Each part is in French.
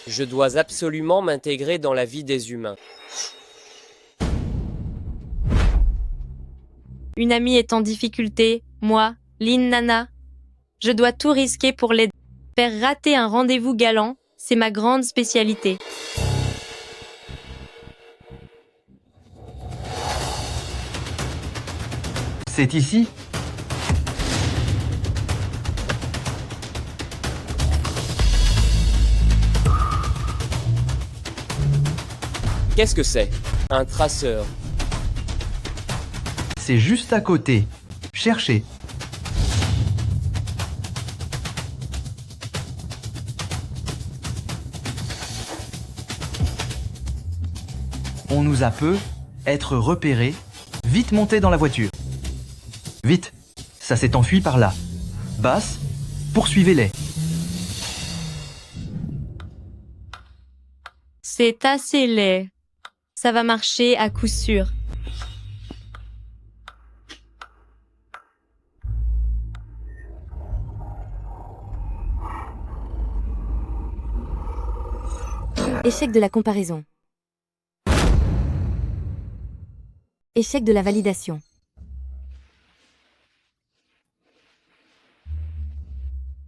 Je dois absolument m'intégrer dans la vie des humains. Une amie est en difficulté, moi, Lin Nana. Je dois tout risquer pour l'aider. Faire rater un rendez-vous galant, c'est ma grande spécialité. C'est ici? Qu'est-ce que c'est? Un traceur. C'est juste à côté. Cherchez. On nous a peu, être repérés, vite monter dans la voiture. Vite, ça s'est enfui par là. Basse, poursuivez-les. C'est assez laid. Ça va marcher à coup sûr. Échec de la comparaison. Échec de la validation.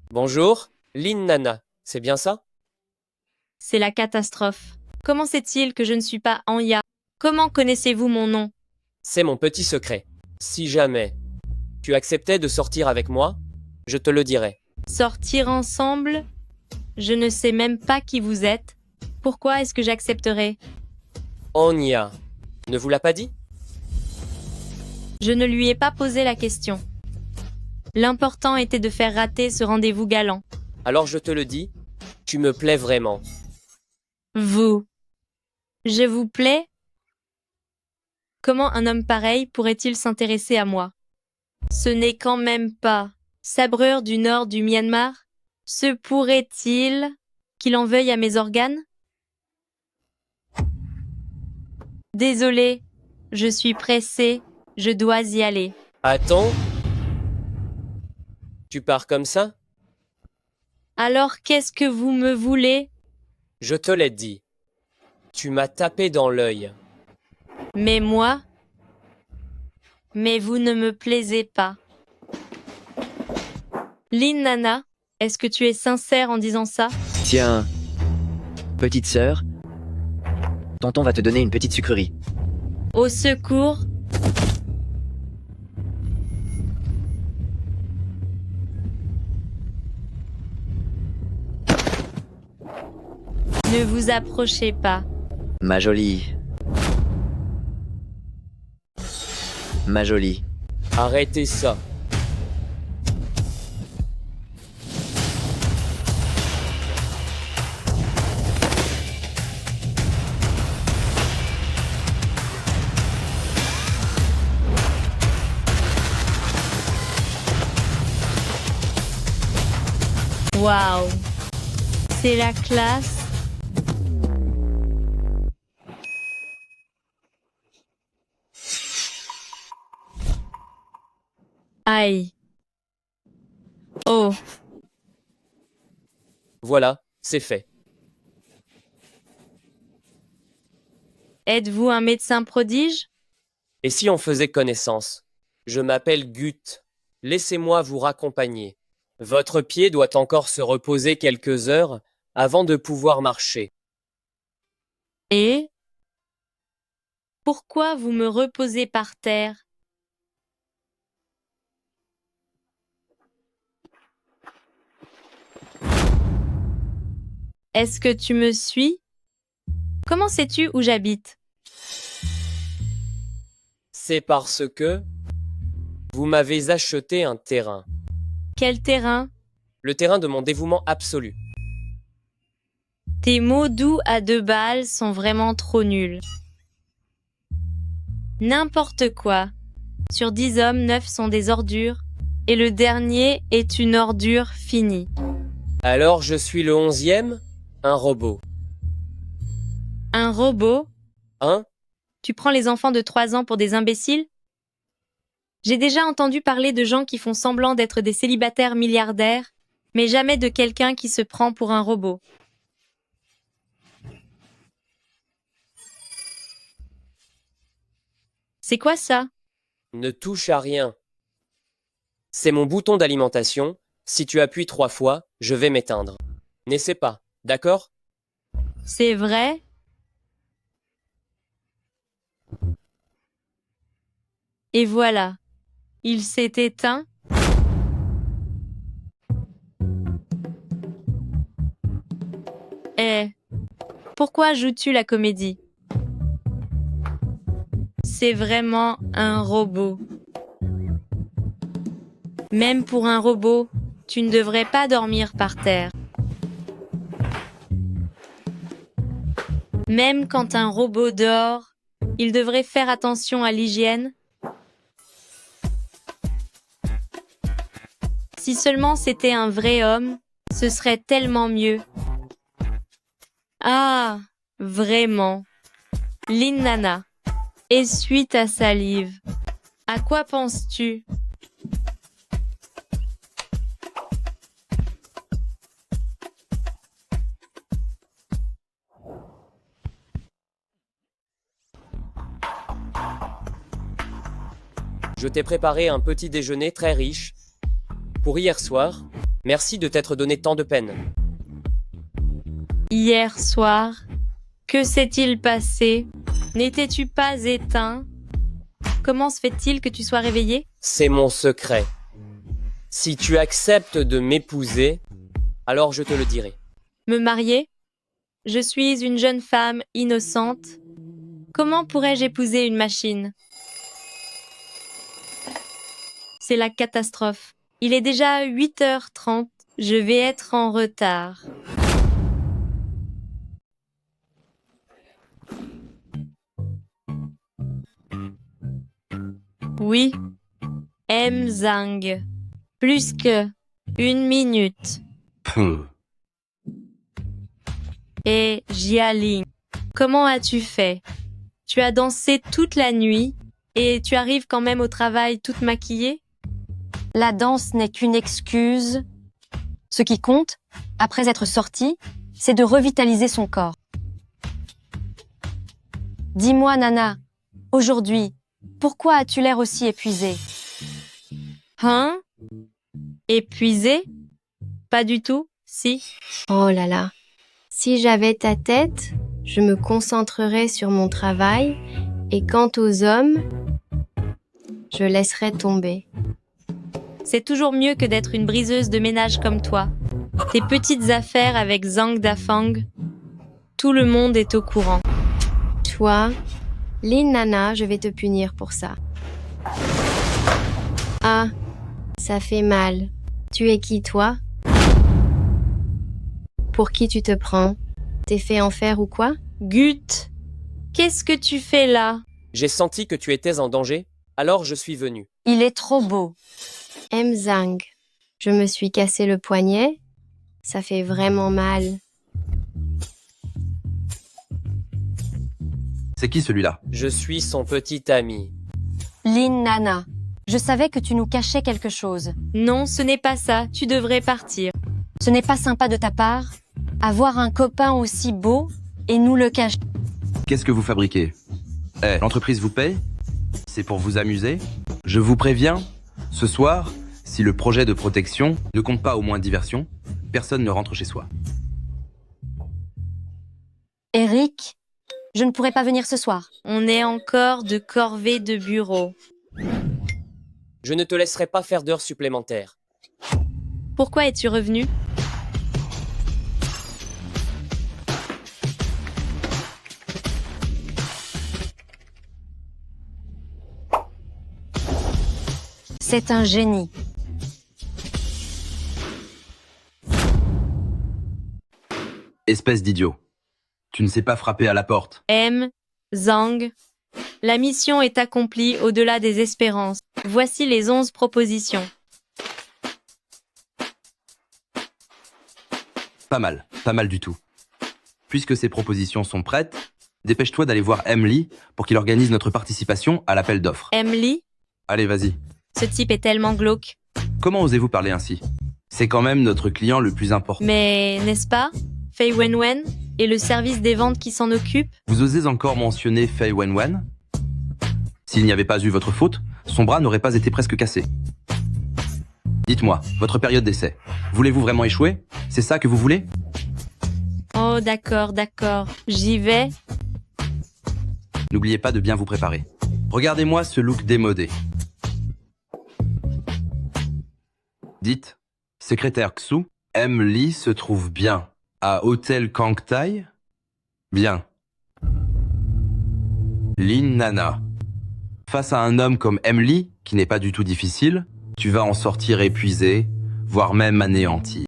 Bonjour, Lin Nana, c'est bien ça? C'est la catastrophe. Comment sait-il que je ne suis pas Anya? Comment connaissez-vous mon nom? C'est mon petit secret. Si jamais tu acceptais de sortir avec moi, je te le dirais. Sortir ensemble? Je ne sais même pas qui vous êtes. Pourquoi est-ce que j'accepterais? Anya, ne vous l'a pas dit? Je ne lui ai pas posé la question. L'important était de faire rater ce rendez-vous galant. Alors je te le dis, tu me plais vraiment. Vous. Je vous plais? Comment un homme pareil pourrait-il s'intéresser à moi? Ce n'est quand même pas sabreur du nord du Myanmar? Se pourrait-il qu'il en veuille à mes organes? Désolé, je suis pressée, je dois y aller. Attends. Tu pars comme ça? Alors qu'est-ce que vous me voulez? Je te l'ai dit. Tu m'as tapé dans l'œil. Mais moi? Mais vous ne me plaisez pas. Lin Nana, est-ce que tu es sincère en disant ça? Tiens, petite sœur, tonton va te donner une petite sucrerie. Au secours! Ne vous approchez pas. Ma jolie. Ma jolie. Arrêtez ça. Waouh! C'est la classe. Aïe. Oh, Voilà, c'est fait. êtes-vous un médecin prodige? Et si on faisait connaissance? Je m'appelle Gut. Laissez-moi vous raccompagner. Votre pied doit encore se reposer quelques heures avant de pouvoir marcher. Et? Pourquoi vous me reposez par terre? Est-ce que tu me suis? Comment sais-tu où j'habite? C'est parce que vous m'avez acheté un terrain. Quel terrain? Le terrain de mon dévouement absolu. Tes mots doux à 2 balles sont vraiment trop nuls. N'importe quoi. Sur 10 hommes, 9 sont des ordures, et le dernier est une ordure finie. Alors je suis le 11e, un robot. Un robot? Hein? Tu prends les enfants de 3 ans pour des imbéciles? J'ai déjà entendu parler de gens qui font semblant d'être des célibataires milliardaires, mais jamais de quelqu'un qui se prend pour un robot. C'est quoi ça? Ne touche à rien. C'est mon bouton d'alimentation. Si tu appuies 3 fois, je vais m'éteindre. N'essaie pas, d'accord? C'est vrai? Et voilà. Il s'est éteint. Eh, pourquoi joues-tu la comédie? C'est vraiment un robot. Même pour un robot, tu ne devrais pas dormir par terre. Même quand un robot dort, il devrait faire attention à l'hygiène. Si seulement c'était un vrai homme, ce serait tellement mieux. Ah, vraiment. Lin-Nana, essuie ta salive. À quoi penses-tu? Je t'ai préparé un petit déjeuner très riche. Pour hier soir, merci de t'être donné tant de peine. Hier soir, que s'est-il passé? N'étais-tu pas éteint? Comment se fait-il que tu sois réveillé? C'est mon secret. Si tu acceptes de m'épouser, alors je te le dirai. Me marier? Je suis une jeune femme innocente. Comment pourrais-je épouser une machine? C'est la catastrophe. Il est déjà 8h30. Je vais être en retard. Oui. M. Zhang. Plus que 1 minute. Et Jialing, comment as-tu fait? Tu as dansé toute la nuit et tu arrives quand même au travail toute maquillée? La danse n'est qu'une excuse. Ce qui compte, après être sorti, c'est de revitaliser son corps. Dis-moi, Nana, aujourd'hui, pourquoi as-tu l'air aussi épuisée? Hein? Épuisé? Pas du tout, si. Oh là là. Si j'avais ta tête, je me concentrerais sur mon travail et quant aux hommes, je laisserais tomber. C'est toujours mieux que d'être une briseuse de ménage comme toi. Tes petites affaires avec Zhang Dafang, tout le monde est au courant. Toi, Lin-Nana, je vais te punir pour ça. Ah, ça fait mal. Tu es qui, toi? Pour qui tu te prends? T'es fait en fer ou quoi? Gut, qu'est-ce que tu fais là? J'ai senti que tu étais en danger, alors je suis venu. Il est trop beau. M. Zhang, je me suis cassé le poignet. Ça fait vraiment mal. C'est qui celui-là? Je suis son petit ami. Lin-Nana, je savais que tu nous cachais quelque chose. Non, ce n'est pas ça, tu devrais partir. Ce n'est pas sympa de ta part. Avoir un copain aussi beau et nous le cacher. Qu'est-ce que vous fabriquez? Eh, l'entreprise vous paye? C'est pour vous amuser? Je vous préviens, ce soir, si le projet de protection ne compte pas au moins diversion, personne ne rentre chez soi. Eric, je ne pourrai pas venir ce soir. On est encore de corvée de bureau. Je ne te laisserai pas faire d'heures supplémentaires. Pourquoi es-tu revenu? C'est un génie. Espèce d'idiot. Tu ne sais pas frapper à la porte. M. Zhang, la mission est accomplie au-delà des espérances. Voici les 11 propositions. Pas mal du tout. Puisque ces propositions sont prêtes, dépêche-toi d'aller voir Emily pour qu'il organise notre participation à l'appel d'offres. Emily, Allez, vas-y. ce type est tellement glauque. Comment osez-vous parler ainsi? C'est quand même notre client le plus important. Mais, n'est-ce pas? Fei Wenwen et le service des ventes qui s'en occupe? Vous osez encore mentionner Fei Wenwen? S'il n'y avait pas eu votre faute, son bras n'aurait pas été presque cassé. Dites-moi, votre période d'essai. Voulez-vous vraiment échouer? C'est ça que vous voulez? Oh, d'accord, d'accord. J'y vais. N'oubliez pas de bien vous préparer. Regardez-moi ce look démodé. Dites, secrétaire Xu, M. Lee se trouve bien à Hôtel Kangtai? Bien. Lin Nana. Face à un homme comme M. Lee, qui n'est pas du tout difficile, tu vas en sortir épuisé, voire même anéanti.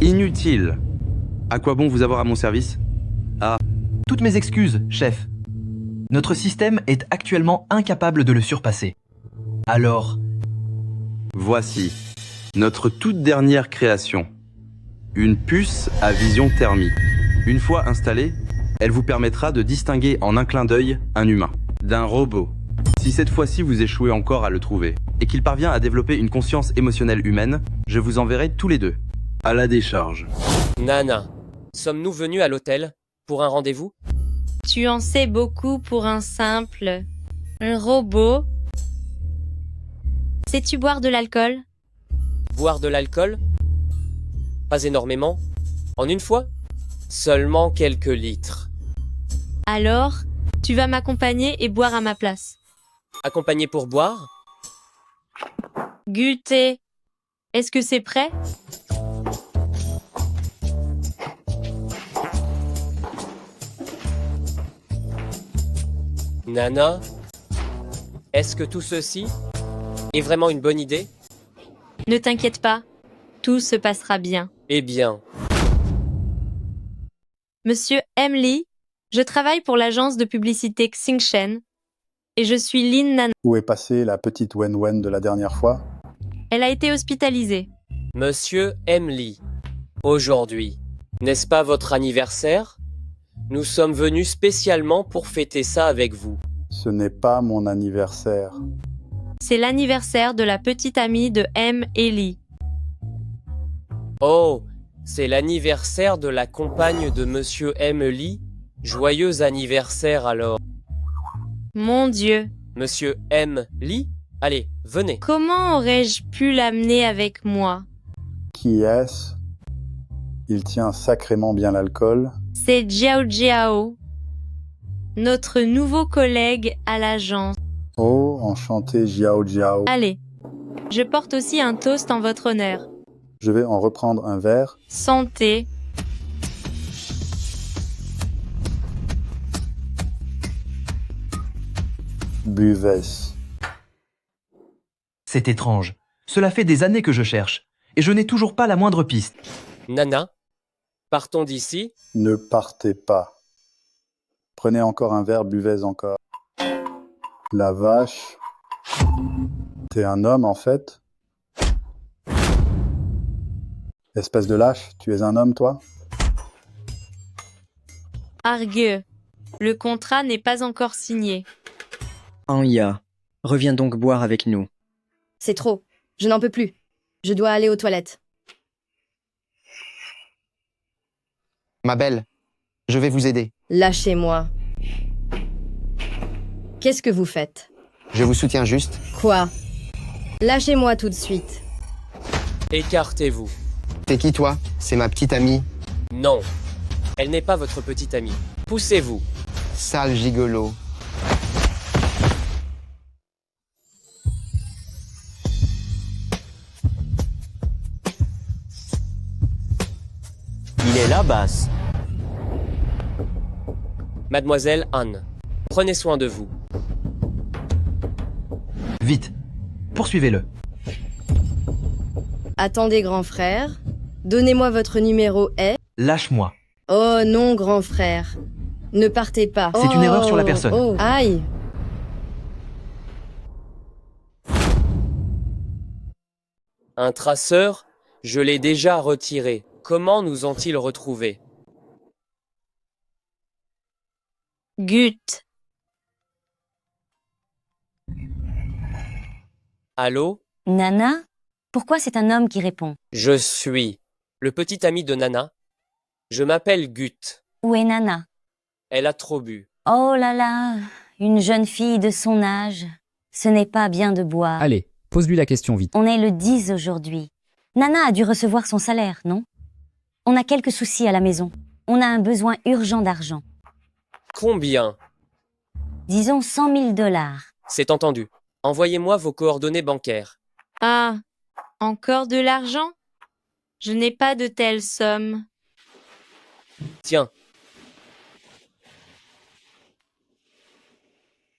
Inutile. À quoi bon vous avoir à mon service? Toutes mes excuses, chef. Notre système est actuellement incapable de le surpasser. Alors, Voici notre toute dernière création. Une puce à vision thermique. Une fois installée, elle vous permettra de distinguer en un clin d'œil un humain d'un robot. Si cette fois-ci vous échouez encore à le trouver et qu'il parvient à développer une conscience émotionnelle humaine, je vous enverrai tous les deux à la décharge. Nana, sommes-nous venus à l'hôtel pour un rendez-vous? Tu en sais beaucoup pour un simple... Un robot. Sais-tu boire de l'alcool? Boire de l'alcool? Pas énormément. En une fois? Seulement quelques litres. Alors, tu vas m'accompagner et boire à ma place. Accompagné pour boire? Goûter. Est-ce que c'est prêt? Nana, est-ce que tout ceci est vraiment une bonne idée? Ne t'inquiète pas, tout se passera bien. Eh bien, Monsieur M. Lee, je travaille pour l'agence de publicité Xingshen et je suis Lin Nana. Où est passée la petite Wen de la dernière fois? Elle a été hospitalisée. Monsieur Emily, aujourd'hui, n'est-ce pas votre anniversaire? Nous sommes venus spécialement pour fêter ça avec vous. Ce n'est pas mon anniversaire. C'est l'anniversaire de la petite amie de M. et Lee. Oh, c'est l'anniversaire de la compagne de Monsieur Emily? Joyeux anniversaire alors. Mon Dieu, Monsieur M. Lee? Allez, venez. comment aurais-je pu l'amener avec moi? Qui est-ce? Il tient sacrément bien l'alcool. C'est Jiao Jiao, notre nouveau collègue à l'agence. Oh, enchanté Jiao Jiao. Allez, je porte aussi un toast en votre honneur. Je vais en reprendre un verre. Santé. Buvez. c'est étrange. Cela fait des années que je cherche, et je n'ai toujours pas la moindre piste. Nana, partons d'ici. Ne partez pas. Prenez encore un verre, buvez encore. La vache. T'es un homme en fait? Espèce de lâche, tu es un homme toi? Argueux. Le contrat n'est pas encore signé. Anya, reviens donc boire avec nous. C'est trop. Je n'en peux plus. Je dois aller aux toilettes. Ma belle, je vais vous aider. Lâchez-moi. Qu'est-ce que vous faites? Je vous soutiens juste. Quoi? Lâchez-moi tout de suite. Écartez-vous. T'es qui toi? C'est ma petite amie. Non, elle n'est pas votre petite amie. Poussez-vous. Sale gigolo. Il est là, Bass. Mademoiselle Anne, prenez soin de vous. Vite, poursuivez-le. Attendez, grand frère. Donnez-moi votre numéro est... Lâche-moi. Oh non, grand frère. Ne partez pas. C'est une erreur sur la personne. Oh, aïe. Un traceur? Je l'ai déjà retiré. Comment nous ont-ils retrouvés? Gut. Allô? Nana? Pourquoi c'est un homme qui répond? Je suis le petit ami de Nana. Je m'appelle Gut. Où est Nana? Elle a trop bu. Oh là là, une jeune fille de son âge, ce n'est pas bien de boire. Allez, pose-lui la question vite. On est le 10 aujourd'hui. Nana a dû recevoir son salaire, non? On a quelques soucis à la maison. On a un besoin urgent d'argent. Combien? Disons 100 000 $. C'est entendu. Envoyez-moi vos coordonnées bancaires. Ah, encore de l'argent? Je n'ai pas de telle somme. Tiens.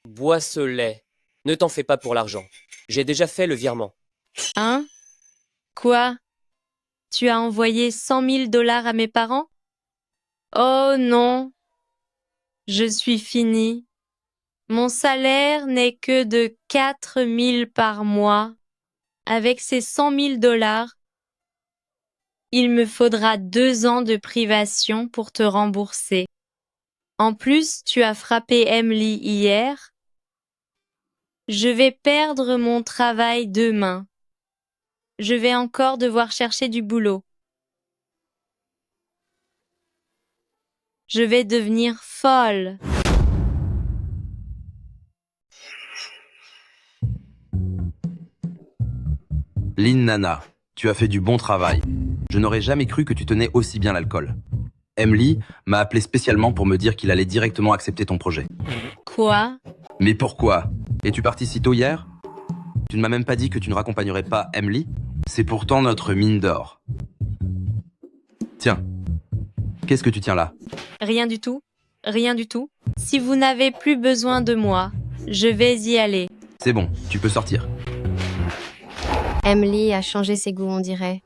Bois ce lait. Ne t'en fais pas pour l'argent. J'ai déjà fait le virement. Hein? Quoi? Tu as envoyé 100 000 $ à mes parents? Oh non! Je suis finie. Mon salaire n'est que de 4 000 par mois. Avec ces 100 000 $, il me faudra 2 ans de privation pour te rembourser. En plus, tu as frappé Emily hier. Je vais perdre mon travail demain. Je vais encore devoir chercher du boulot. Je vais devenir folle. Lynn Nana, tu as fait du bon travail. Je n'aurais jamais cru que tu tenais aussi bien l'alcool. Emily m'a appelé spécialement pour me dire qu'il allait directement accepter ton projet. Quoi? Mais pourquoi? Es-tu parti si tôt hier? Tu ne m'as même pas dit que tu ne raccompagnerais pas Emily? C'est pourtant notre mine d'or. Tiens, qu'est-ce que tu tiens là? Rien du tout. Rien du tout. Si vous n'avez plus besoin de moi, je vais y aller. C'est bon, tu peux sortir. Emily a changé ses goûts, on dirait.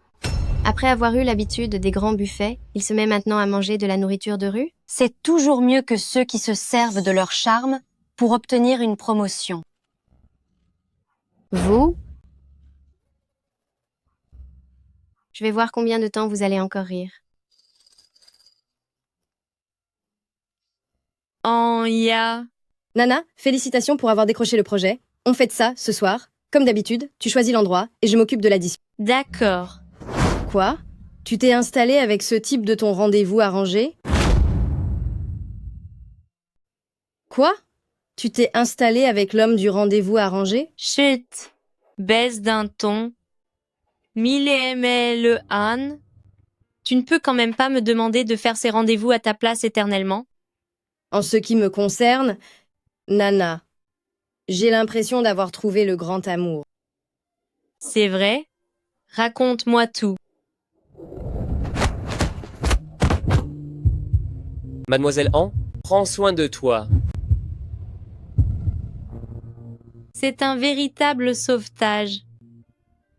Après avoir eu l'habitude des grands buffets, il se met maintenant à manger de la nourriture de rue? C'est toujours mieux que ceux qui se servent de leur charme pour obtenir une promotion. Vous? Je vais voir combien de temps vous allez encore rire. Anya. Nana, félicitations pour avoir décroché le projet. On fait ça ce soir. Comme d'habitude, tu choisis l'endroit et je m'occupe de l'addition. D'accord. Quoi? Tu t'es installé avec ce type de ton rendez-vous arrangé? Quoi? Tu t'es installé avec l'homme du rendez-vous arrangé? Chut. Baisse d'un ton. Mille aimait le Han. Tu ne peux quand même pas me demander de faire ces rendez-vous à ta place éternellement? En ce qui me concerne, Nana, j'ai l'impression d'avoir trouvé le grand amour. C'est vrai? Raconte-moi tout. Mademoiselle Han, prends soin de toi. C'est un véritable sauvetage.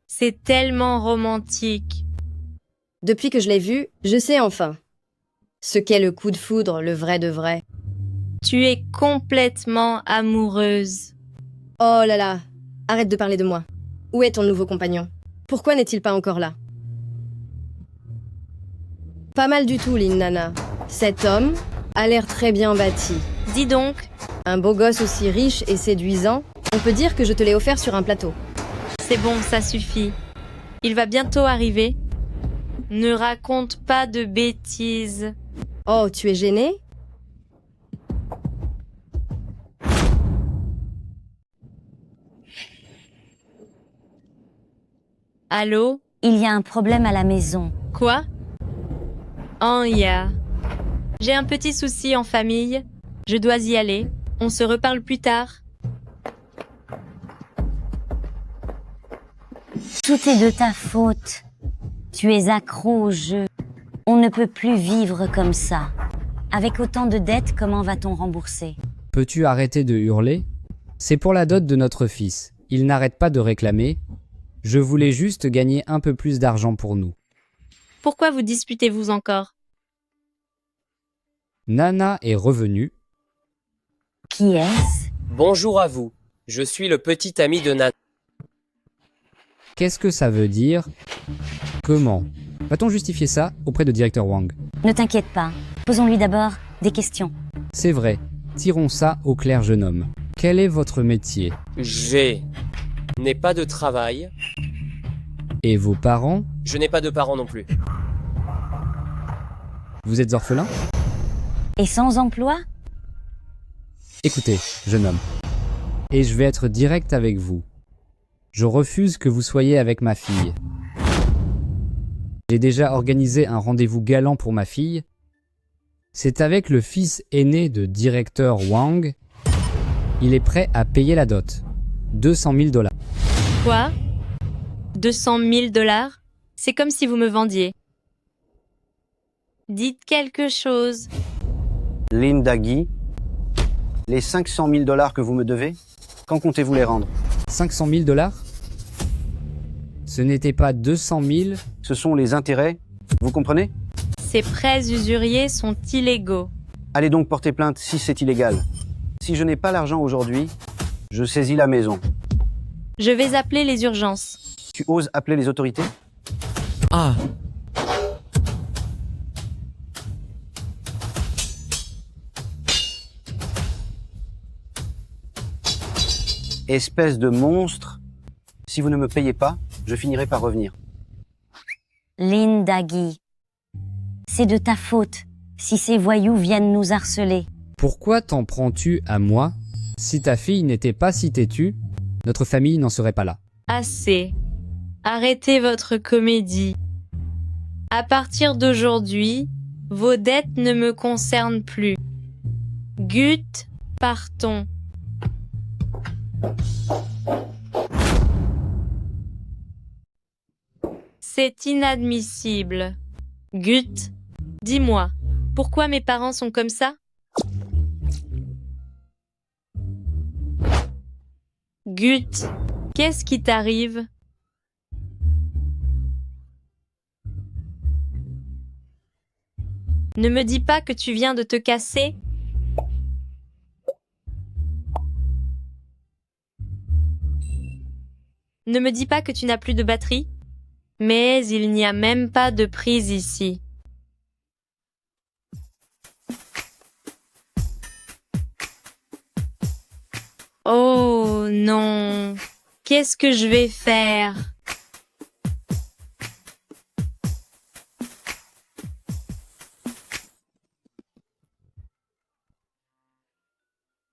C'est tellement romantique. Depuis que je l'ai vu, je sais enfin ce qu'est le coup de foudre, le vrai de vrai. Tu es complètement amoureuse. Oh là là, arrête de parler de moi. Où est ton nouveau compagnon? Pourquoi n'est-il pas encore là? Pas mal du tout, Lynn Nana. Cet homme a l'air très bien bâti. Dis donc. Un beau gosse aussi riche et séduisant, on peut dire que je te l'ai offert sur un plateau. C'est bon, ça suffit. Il va bientôt arriver. Ne raconte pas de bêtises. Oh, tu es gênée? Allô? Il y a un problème à la maison. Quoi? Anya. J'ai un petit souci en famille. Je dois y aller. On se reparle plus tard. Tout est de ta faute. Tu es accro au jeu. On ne peut plus vivre comme ça. Avec autant de dettes, comment va-t-on rembourser? Peux-tu arrêter de hurler? C'est pour la dot de notre fils. Il n'arrête pas de réclamer. Je voulais juste gagner un peu plus d'argent pour nous. Pourquoi vous disputez-vous encore? Nana est revenue. Qui est-ce? Bonjour à vous. Je suis le petit ami de Nana. Qu'est-ce que ça veut dire? Comment? Va-t-on justifier ça auprès de directeur Wang? Ne t'inquiète pas. Posons-lui d'abord des questions. C'est vrai. Tirons ça au clair, jeune homme. Quel est votre métier? Je n'ai pas de travail. Et vos parents? Je n'ai pas de parents non plus. Vous êtes orphelin? Et sans emploi? Écoutez, jeune homme, et je vais être direct avec vous. Je refuse que vous soyez avec ma fille. J'ai déjà organisé un rendez-vous galant pour ma fille. C'est avec le fils aîné de directeur Wang. Il est prêt à payer la dot. 200 000 $. Quoi? 200 000 $? C'est comme si vous me vendiez. Dites quelque chose. Linda Guy, les 500 000 $ que vous me devez, quand comptez-vous les rendre? 500 000 $? Ce n'était pas 200 000. Ce sont les intérêts, vous comprenez? Ces prêts usuriers sont illégaux. Allez donc porter plainte si c'est illégal. Si je n'ai pas l'argent aujourd'hui, je saisis la maison. Je vais appeler les urgences. Tu oses appeler les autorités? Ah, Espèce de monstre. Si vous ne me payez pas, je finirai par revenir. Linda Guy, c'est de ta faute si ces voyous viennent nous harceler. Pourquoi t'en prends-tu à moi? Si ta fille n'était pas si têtue, notre famille n'en serait pas là. Assez. Arrêtez votre comédie. À partir d'aujourd'hui, vos dettes ne me concernent plus. Gut, partons. C'est inadmissible. Gut, dis-moi, pourquoi mes parents sont comme ça? Gut, qu'est-ce qui t'arrive? Ne me dis pas que tu viens de te casser? Ne me dis pas que tu n'as plus de batterie? Mais il n'y a même pas de prise ici. Oh non, qu'est-ce que je vais faire?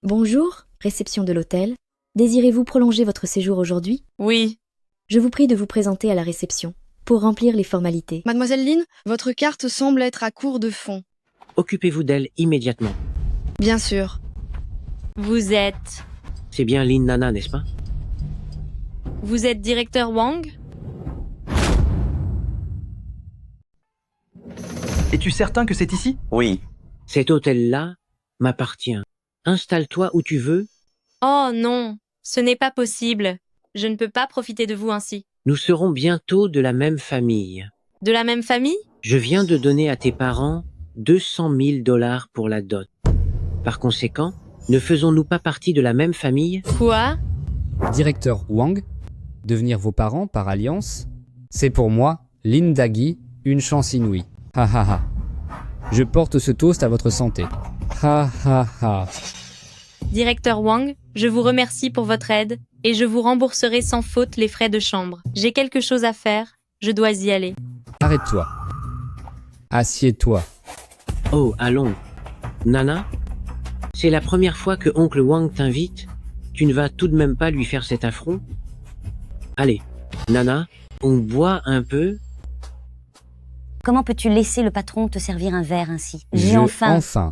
Bonjour, réception de l'hôtel. Désirez-vous prolonger votre séjour aujourd'hui? Oui. Je vous prie de vous présenter à la réception pour remplir les formalités. Mademoiselle Lynn, votre carte semble être à court de fonds. occupez-vous d'elle immédiatement. Bien sûr. Vous êtes... C'est bien Lynn Nana, n'est-ce pas? Vous êtes directeur Wang? Es-tu certain que c'est ici? Oui. Cet hôtel-là m'appartient. Installe-toi où tu veux. Oh non, ce n'est pas possible. Je ne peux pas profiter de vous ainsi. Nous serons bientôt de la même famille. De la même famille? Je viens de donner à tes parents 200 000 $ pour la dot. Par conséquent, ne faisons-nous pas partie de la même famille? Quoi? Directeur Wang, devenir vos parents par alliance, c'est pour moi, Linda Guy, une chance inouïe. Ha ha ha. Je porte ce toast à votre santé. Ha ha ha. Directeur Wang, je vous remercie pour votre aide et je vous rembourserai sans faute les frais de chambre. J'ai quelque chose à faire, je dois y aller. Arrête-toi. Assieds-toi. Oh, allons. Nana, c'est la première fois que oncle Wang t'invite. Tu ne vas tout de même pas lui faire cet affront? Allez, Nana, on boit un peu? Comment peux-tu laisser le patron te servir un verre ainsi? J'ai Enfin.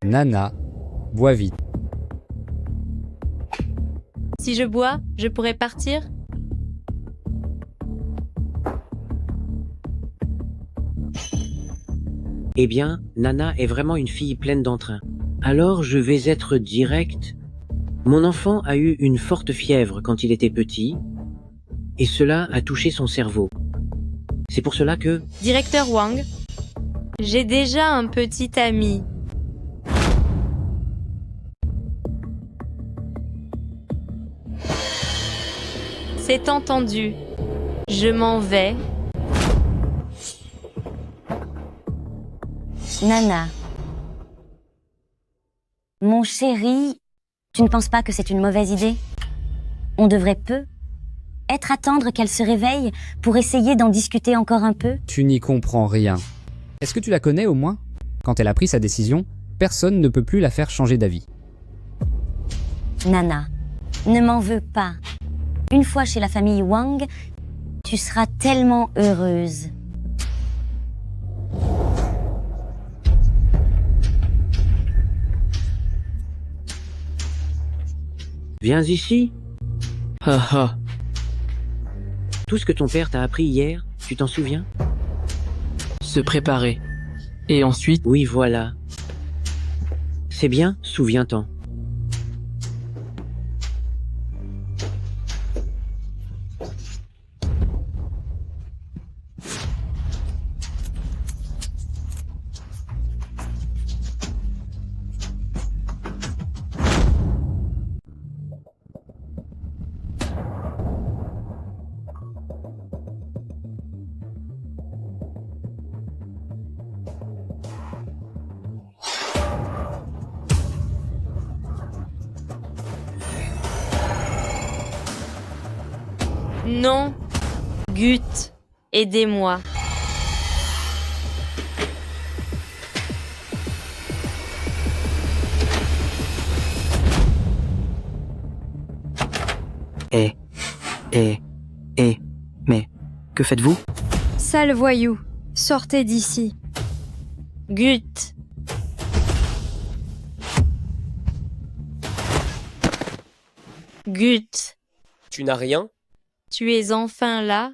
Nana, bois vite. Si je bois, je pourrais partir? Eh bien, Nana est vraiment une fille pleine d'entrain. Alors je vais être direct. Mon enfant a eu une forte fièvre quand il était petit, et cela a touché son cerveau. C'est pour cela que... Directeur Wang, j'ai déjà un petit ami. C'est entendu. Je m'en vais. Nana. Mon chéri, tu ne penses pas que c'est une mauvaise idée? On devrait peut-être attendre qu'elle se réveille pour essayer d'en discuter encore un peu? Tu n'y comprends rien. Est-ce que tu la connais au moins? Quand elle a pris sa décision, personne ne peut plus la faire changer d'avis. Nana, ne m'en veux pas. Une fois chez la famille Wang, tu seras tellement heureuse. Viens ici. Ha. Tout ce que ton père t'a appris hier, tu t'en souviens? Se préparer. Et ensuite... Oui, voilà. C'est bien, souviens-t'en. Non. Gut, aidez-moi. Mais, que faites-vous? Sale voyou, sortez d'ici. Gut. Gut, Tu n'as rien? tu es enfin là?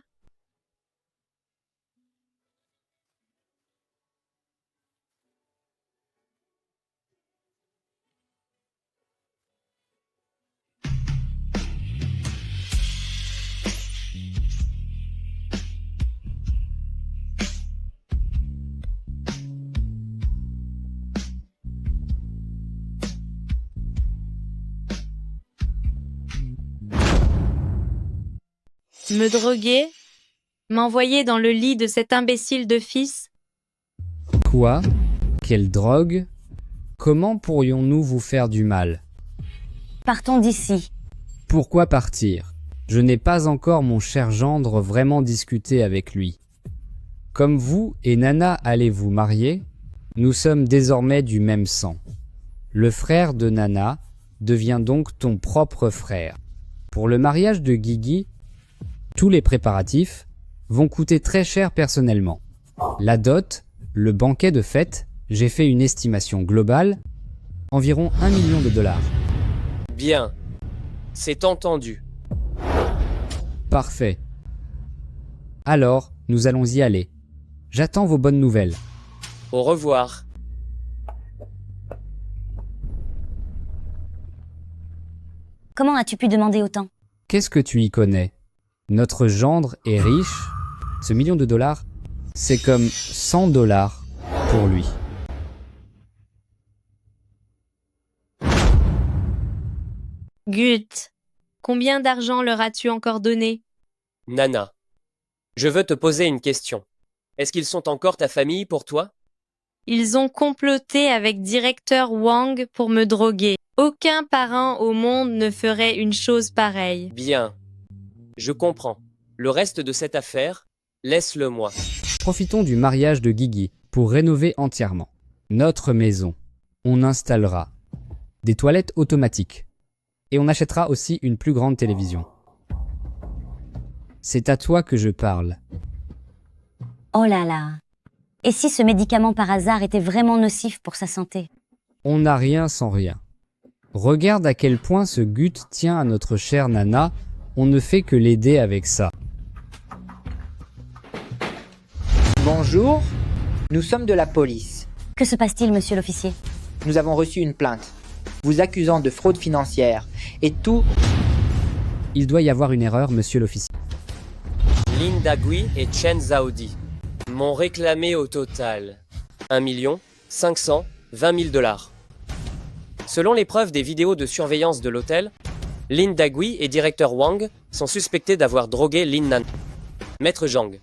Me droguer? M'envoyer dans le lit de cet imbécile de fils? Quoi? Quelle drogue? Comment pourrions-nous vous faire du mal? Partons d'ici. Pourquoi partir? Je n'ai pas encore, mon cher gendre, vraiment discuté avec lui. Comme vous et Nana allez vous marier, nous sommes désormais du même sang. Le frère de Nana devient donc ton propre frère. Pour le mariage de Guigui, tous les préparatifs vont coûter très cher personnellement. La dot, le banquet de fête, j'ai fait une estimation globale, environ 1 million de dollars. Bien. C'est entendu. Parfait. Alors, nous allons y aller. J'attends vos bonnes nouvelles. Au revoir. Comment as-tu pu demander autant? Qu'est-ce que tu y connais? Notre gendre est riche. Ce million de dollars, c'est comme 100 dollars pour lui. Gut, combien d'argent leur as-tu encore donné? Nana, je veux te poser une question. Est-ce qu'ils sont encore ta famille pour toi? Ils ont comploté avec directeur Wang pour me droguer. Aucun parent au monde ne ferait une chose pareille. Bien. Je comprends. Le reste de cette affaire, laisse-le moi. Profitons du mariage de Guigui pour rénover entièrement notre maison. On installera des toilettes automatiques et on achètera aussi une plus grande télévision. C'est à toi que je parle. Oh là là. Et si ce médicament par hasard était vraiment nocif pour sa santé? On n'a rien sans rien. Regarde à quel point ce Gut tient à notre chère Nana. On ne fait que l'aider avec ça. Bonjour, nous sommes de la police. Que se passe-t-il, monsieur l'officier? Nous avons reçu une plainte, vous accusant de fraude financière, et tout... Il doit y avoir une erreur, monsieur l'officier. Lin Dagui et Chen Zhaodi m'ont réclamé au total 1 520 000 dollars. Selon les preuves des vidéos de surveillance de l'hôtel, Lin Dagui et directeur Wang sont suspectés d'avoir drogué Lin Nan. Maître Zhang,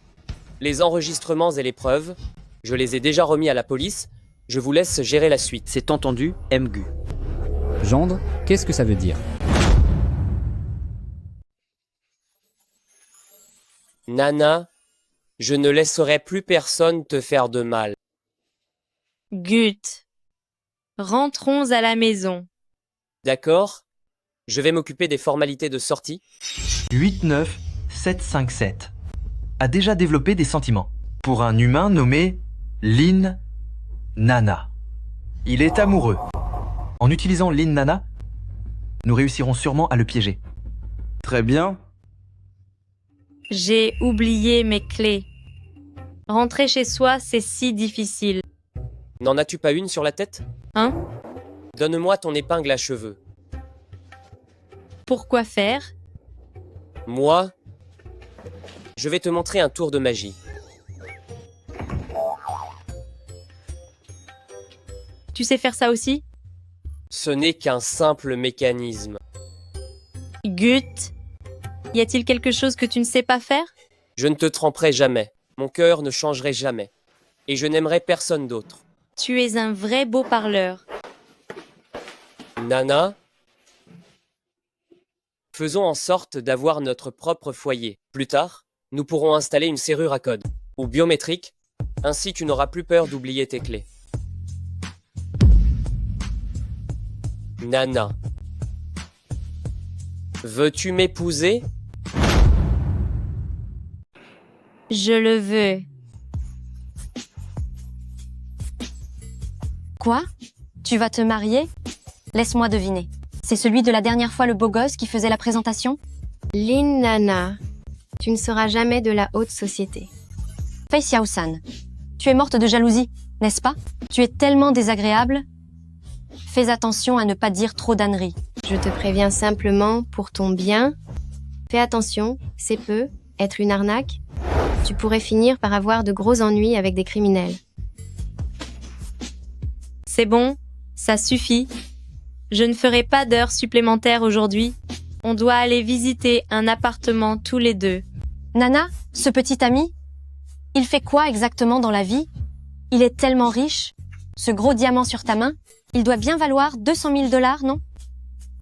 les enregistrements et les preuves, je les ai déjà remis à la police, je vous laisse gérer la suite. C'est entendu, MGU. Gendre, qu'est-ce que ça veut dire? Nana, je ne laisserai plus personne te faire de mal. Gut, Rentrons à la maison. D'accord. Je vais m'occuper des formalités de sortie. 89757 a déjà développé des sentiments pour un humain nommé Lin Nana. Il est amoureux. En utilisant Lin Nana, nous réussirons sûrement à le piéger. Très bien. J'ai oublié mes clés. Rentrer chez soi, c'est si difficile. N'en as-tu pas une sur la tête? Hein? Donne-moi ton épingle à cheveux. Pourquoi faire? Moi, je vais te montrer un tour de magie. Tu sais faire ça aussi? Ce n'est qu'un simple mécanisme. Gut, y a-t-il quelque chose que tu ne sais pas faire? Je ne te tromperai jamais. Mon cœur ne changerait jamais. Et je n'aimerais personne d'autre. Tu es un vrai beau parleur. Nana, faisons en sorte d'avoir notre propre foyer. Plus tard, nous pourrons installer une serrure à code, ou biométrique, ainsi tu n'auras plus peur d'oublier tes clés. Nana, veux-tu m'épouser? Je le veux. Quoi? Tu vas te marier? Laisse-moi deviner. C'est celui de la dernière fois le beau gosse qui faisait la présentation? Lin Nana, tu ne seras jamais de la haute société. Fei Xiaosan, tu es morte de jalousie, n'est-ce pas? Tu es tellement désagréable. Fais attention à ne pas dire trop d'âneries. Je te préviens simplement pour ton bien. Fais attention, c'est peut être une arnaque. Tu pourrais finir par avoir de gros ennuis avec des criminels. C'est bon, ça suffit. Je ne ferai pas d'heures supplémentaires aujourd'hui. On doit aller visiter un appartement tous les deux. Nana, ce petit ami, il fait quoi exactement dans la vie? Il est tellement riche. Ce gros diamant sur ta main, il doit bien valoir 200 000 $, non?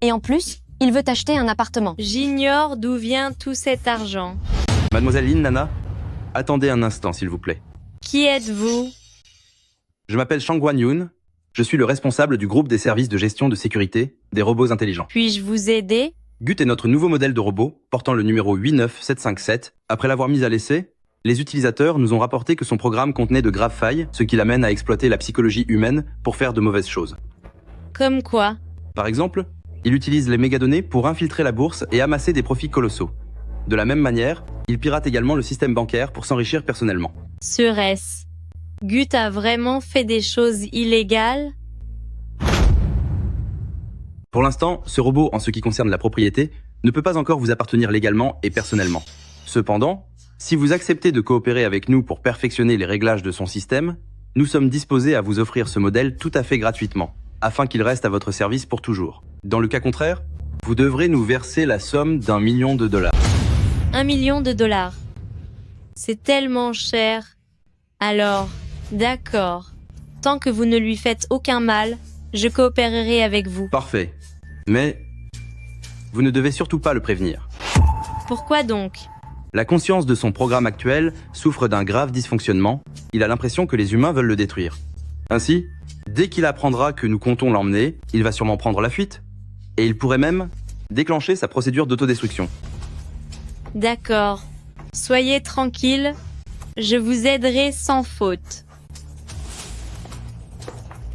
Et en plus, il veut t'acheter un appartement. J'ignore d'où vient tout cet argent. Mademoiselle Lin Nana, attendez un instant, s'il vous plaît. Qui êtes-vous? Je m'appelle Shang Guanyun. Je suis le responsable du groupe des services de gestion de sécurité des robots intelligents. Puis-je vous aider? Gut est notre nouveau modèle de robot, portant le numéro 89757. Après l'avoir mis à l'essai, les utilisateurs nous ont rapporté que son programme contenait de graves failles, ce qui l'amène à exploiter la psychologie humaine pour faire de mauvaises choses. Comme quoi? Par exemple, il utilise les mégadonnées pour infiltrer la bourse et amasser des profits colossaux. De la même manière, il pirate également le système bancaire pour s'enrichir personnellement. Serait-ce? Gut a vraiment fait des choses illégales? Pour l'instant, ce robot, en ce qui concerne la propriété, ne peut pas encore vous appartenir légalement et personnellement. Cependant, si vous acceptez de coopérer avec nous pour perfectionner les réglages de son système, nous sommes disposés à vous offrir ce modèle tout à fait gratuitement, afin qu'il reste à votre service pour toujours. Dans le cas contraire, vous devrez nous verser la somme d'1 million de $. 1 million de $. C'est tellement cher. Alors, d'accord. Tant que vous ne lui faites aucun mal, je coopérerai avec vous. Parfait. Mais vous ne devez surtout pas le prévenir. Pourquoi donc? La conscience de son programme actuel souffre d'un grave dysfonctionnement. Il a l'impression que les humains veulent le détruire. Ainsi, dès qu'il apprendra que nous comptons l'emmener, il va sûrement prendre la fuite. Et il pourrait même déclencher sa procédure d'autodestruction. D'accord. Soyez tranquille. Je vous aiderai sans faute.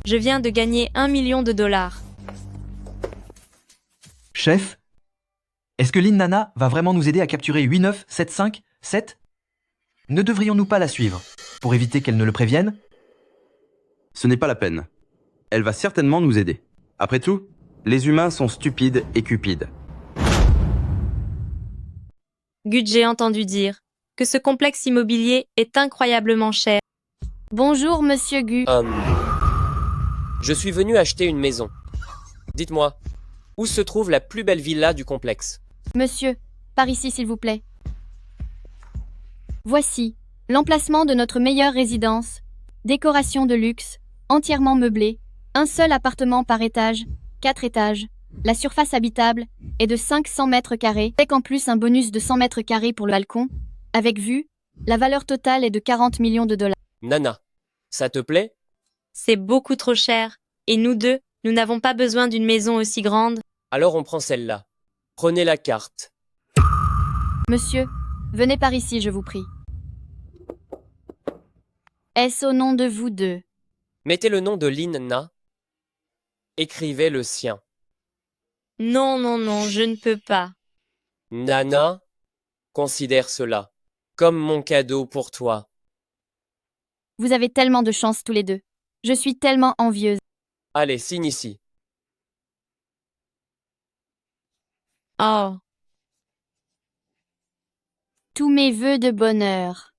Je viens de gagner 1 million de $. Chef, est-ce que Lin Nana va vraiment nous aider à capturer 89757? Ne devrions-nous pas la suivre, pour éviter qu'elle ne le prévienne? Ce n'est pas la peine. Elle va certainement nous aider. Après tout, les humains sont stupides et cupides. Gut, j'ai entendu dire que ce complexe immobilier est incroyablement cher. Bonjour, monsieur Gu. Je suis venu acheter une maison. Dites-moi, où se trouve la plus belle villa du complexe? Monsieur, par ici s'il vous plaît. Voici l'emplacement de notre meilleure résidence. Décoration de luxe, entièrement meublée, un seul appartement par étage, 4 étages. La surface habitable est de 500 mètres carrés, avec en plus un bonus de 100 mètres carrés pour le balcon. Avec vue, la valeur totale est de 40 millions de $. Nana, ça te plaît? C'est beaucoup trop cher. Et nous deux, nous n'avons pas besoin d'une maison aussi grande. Alors on prend celle-là. Prenez la carte. Monsieur, venez par ici, je vous prie. Est-ce au nom de vous deux? Mettez le nom de Lin Na. Écrivez le sien. Non, non, non, je ne peux pas. Nana, considère cela comme mon cadeau pour toi. Vous avez tellement de chance tous les deux. Je suis tellement envieuse. Allez, signe ici. Oh, Tous mes vœux de bonheur.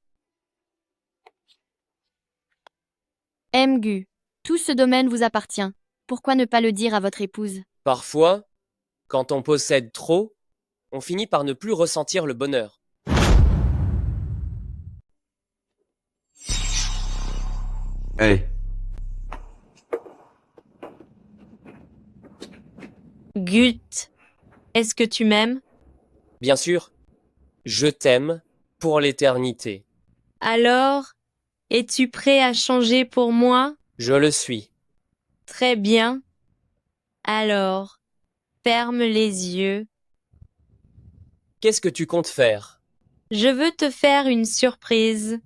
Mgu, tout ce domaine vous appartient. Pourquoi ne pas le dire à votre épouse? Parfois, quand on possède trop, on finit par ne plus ressentir le bonheur. Hey, Gut, est-ce que tu m'aimes? Bien sûr, je t'aime pour l'éternité. Alors, es-tu prêt à changer pour moi? Je le suis. Très bien. Alors, ferme les yeux. Qu'est-ce que tu comptes faire? Je veux te faire une surprise.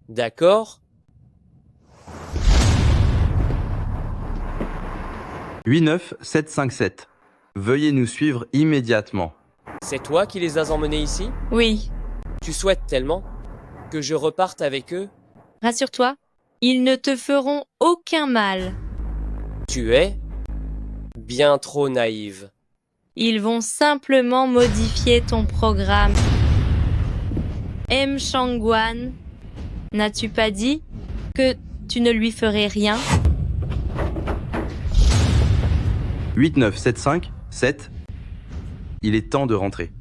D'accord? 89757. Veuillez nous suivre immédiatement. C'est toi qui les as emmenés ici? Oui, Tu souhaites tellement que je reparte avec eux? rassure-toi, ils ne te feront aucun mal. Tu es bien trop naïve. Ils vont simplement modifier ton programme. M. Shangwan, n'as-tu pas dit que tu ne lui ferais rien? 89757. Il est temps de rentrer.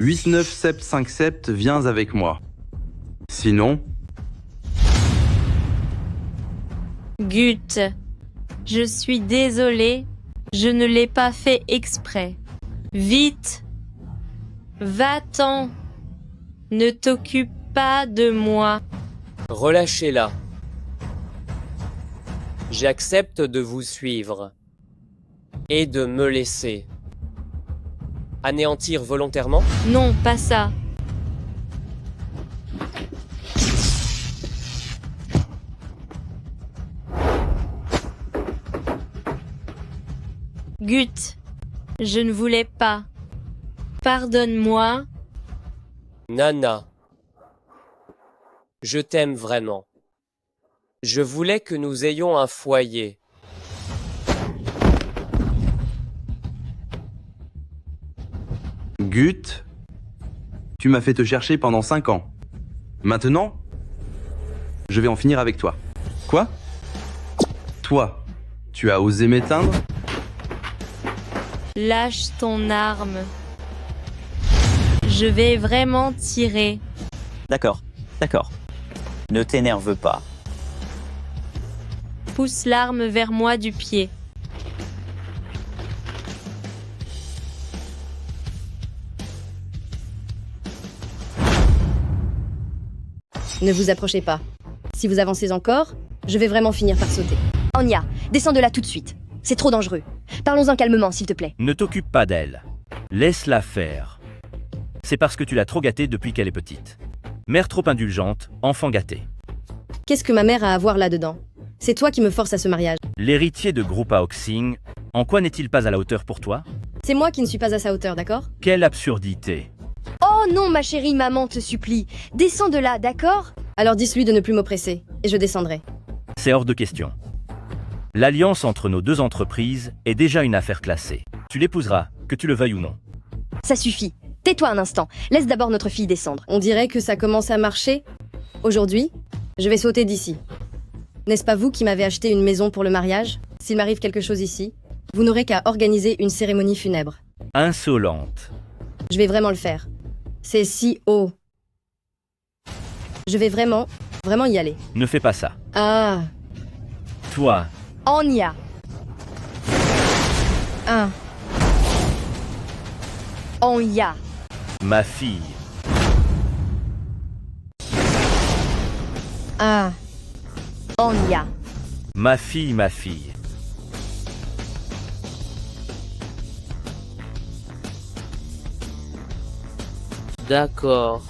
89757, viens avec moi. Sinon, Gut, je suis désolée, je ne l'ai pas fait exprès. Vite, va-t'en, ne t'occupe pas de moi. Relâchez-la. J'accepte de vous suivre et de me laisser. Anéantir volontairement? Non, pas ça. Gut, je ne voulais pas. Pardonne-moi. Nana, je t'aime vraiment. Je voulais que nous ayons un foyer. Gut, tu m'as fait te chercher pendant 5 ans. Maintenant, je vais en finir avec toi. Quoi? Toi, tu as osé m'éteindre? Lâche ton arme. Je vais vraiment tirer. D'accord, d'accord. Ne t'énerve pas. Pousse l'arme vers moi du pied. Ne vous approchez pas. Si vous avancez encore, je vais vraiment finir par sauter. Anya, descends de là tout de suite. C'est trop dangereux. Parlons-en calmement, s'il te plaît. Ne t'occupe pas d'elle. Laisse-la faire. C'est parce que tu l'as trop gâtée depuis qu'elle est petite. Mère trop indulgente, enfant gâté. Qu'est-ce que ma mère a à voir là-dedans? C'est toi qui me forces à ce mariage. L'héritier de Groupa Oxing, en quoi n'est-il pas à la hauteur pour toi? C'est moi qui ne suis pas à sa hauteur, d'accord? Quelle absurdité. Oh non, ma chérie, maman te supplie. Descends de là, d'accord? Alors dis-lui de ne plus m'oppresser, et je descendrai. C'est hors de question. L'alliance entre nos deux entreprises est déjà une affaire classée. Tu l'épouseras, que tu le veuilles ou non. Ça suffit. Tais-toi un instant. Laisse d'abord notre fille descendre. On dirait que ça commence à marcher. Aujourd'hui, je vais sauter d'ici. N'est-ce pas vous qui m'avez acheté une maison pour le mariage? S'il m'arrive quelque chose ici, vous n'aurez qu'à organiser une cérémonie funèbre. Insolente. Je vais vraiment le faire. C'est si haut. Je vais vraiment y aller. Ne fais pas ça. Ah, Toi, Anya. ah, Anya. ma fille. ah. Anya. Ma fille, ma fille. D'accord.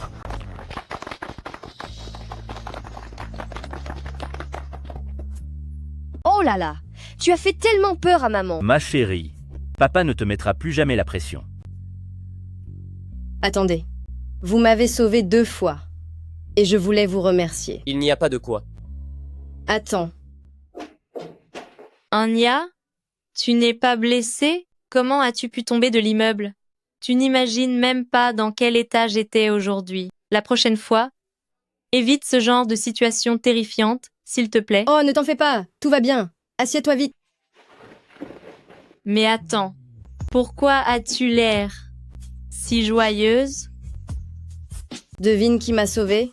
Oh là là, tu as fait tellement peur à maman. Ma chérie, papa ne te mettra plus jamais la pression. Attendez, vous m'avez sauvé 2 fois. Et je voulais vous remercier. Il n'y a pas de quoi. Attends, Anya, tu n'es pas blessée? Comment as-tu pu tomber de l'immeuble? Tu n'imagines même pas dans quel état j'étais aujourd'hui. La prochaine fois, évite ce genre de situation terrifiante, s'il te plaît. oh ne t'en fais pas, tout va bien. Assieds-toi vite. Mais attends, pourquoi as-tu l'air si joyeuse? Devine qui m'a sauvée?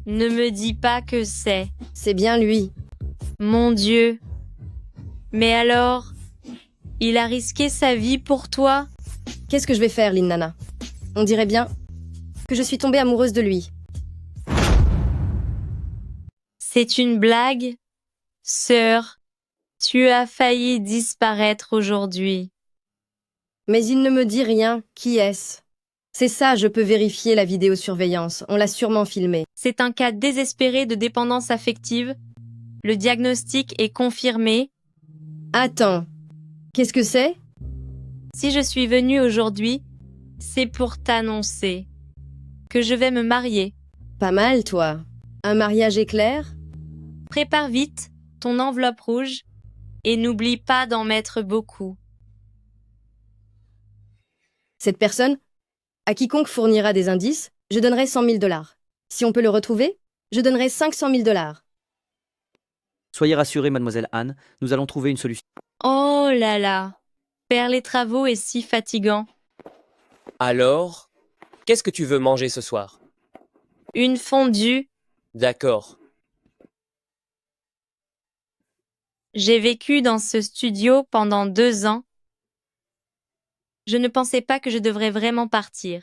Ne me dis pas que c'est. C'est bien lui. Mon Dieu. Mais alors, il a risqué sa vie pour toi? Qu'est-ce que je vais faire, Lin Nana? On dirait bien que je suis tombée amoureuse de lui. C'est une blague? Sœur, tu as failli disparaître aujourd'hui. Mais il ne me dit rien. Qui est-ce? C'est ça, je peux vérifier la vidéosurveillance. On l'a sûrement filmé. C'est un cas désespéré de dépendance affective. Le diagnostic est confirmé. Attends, qu'est-ce que c'est? Si je suis venue aujourd'hui, c'est pour t'annoncer que je vais me marier. Pas mal, toi. Un mariage éclair? Prépare vite ton enveloppe rouge et n'oublie pas d'en mettre beaucoup. Cette personne, à quiconque fournira des indices, je donnerai 100 000 $. Si on peut le retrouver, je donnerai 500 000 $. Soyez rassurée, mademoiselle Anne, nous allons trouver une solution. Oh là là, faire les travaux est si fatigant. Alors, qu'est-ce que tu veux manger ce soir? Une fondue. D'accord. J'ai vécu dans ce studio pendant 2 ans. Je ne pensais pas que je devrais vraiment partir.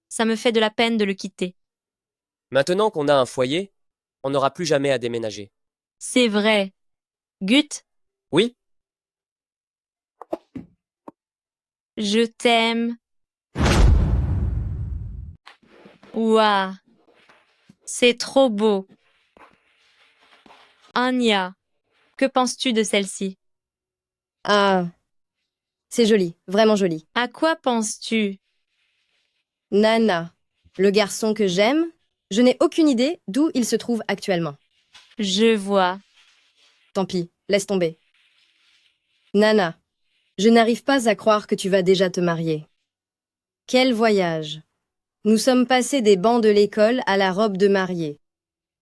Ça me fait de la peine de le quitter. Maintenant qu'on a un foyer, on n'aura plus jamais à déménager. C'est vrai. Gut, Oui? je t'aime. Ouah, c'est trop beau. Anya, que penses-tu de celle-ci? Ah, c'est joli, vraiment joli. À quoi penses-tu? Nana, le garçon que j'aime, je n'ai aucune idée d'où il se trouve actuellement. Je vois. Tant pis, laisse tomber. Nana, je n'arrive pas à croire que tu vas déjà te marier. Quel voyage! Nous sommes passés des bancs de l'école à la robe de mariée.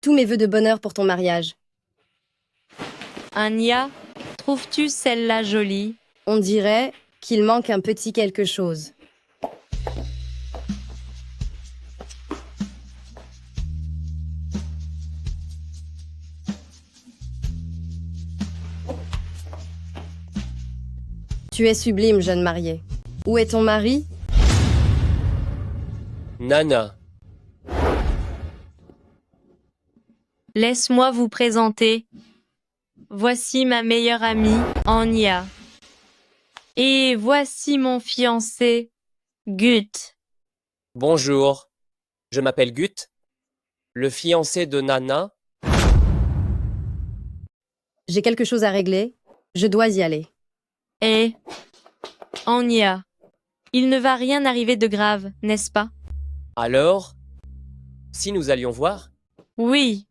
Tous mes vœux de bonheur pour ton mariage. Anya, trouves-tu celle-là jolie? On dirait qu'il manque un petit quelque chose. Tu es sublime, jeune mariée. Où est ton mari? Nana. Laisse-moi vous présenter. Voici ma meilleure amie, Anya. Et voici mon fiancé, Gut. Bonjour. Je m'appelle Gut, le fiancé de Nana. J'ai quelque chose à régler. Je dois y aller. Et Anya, il ne va rien arriver de grave, n'est-ce pas? Alors, si nous allions voir? Oui.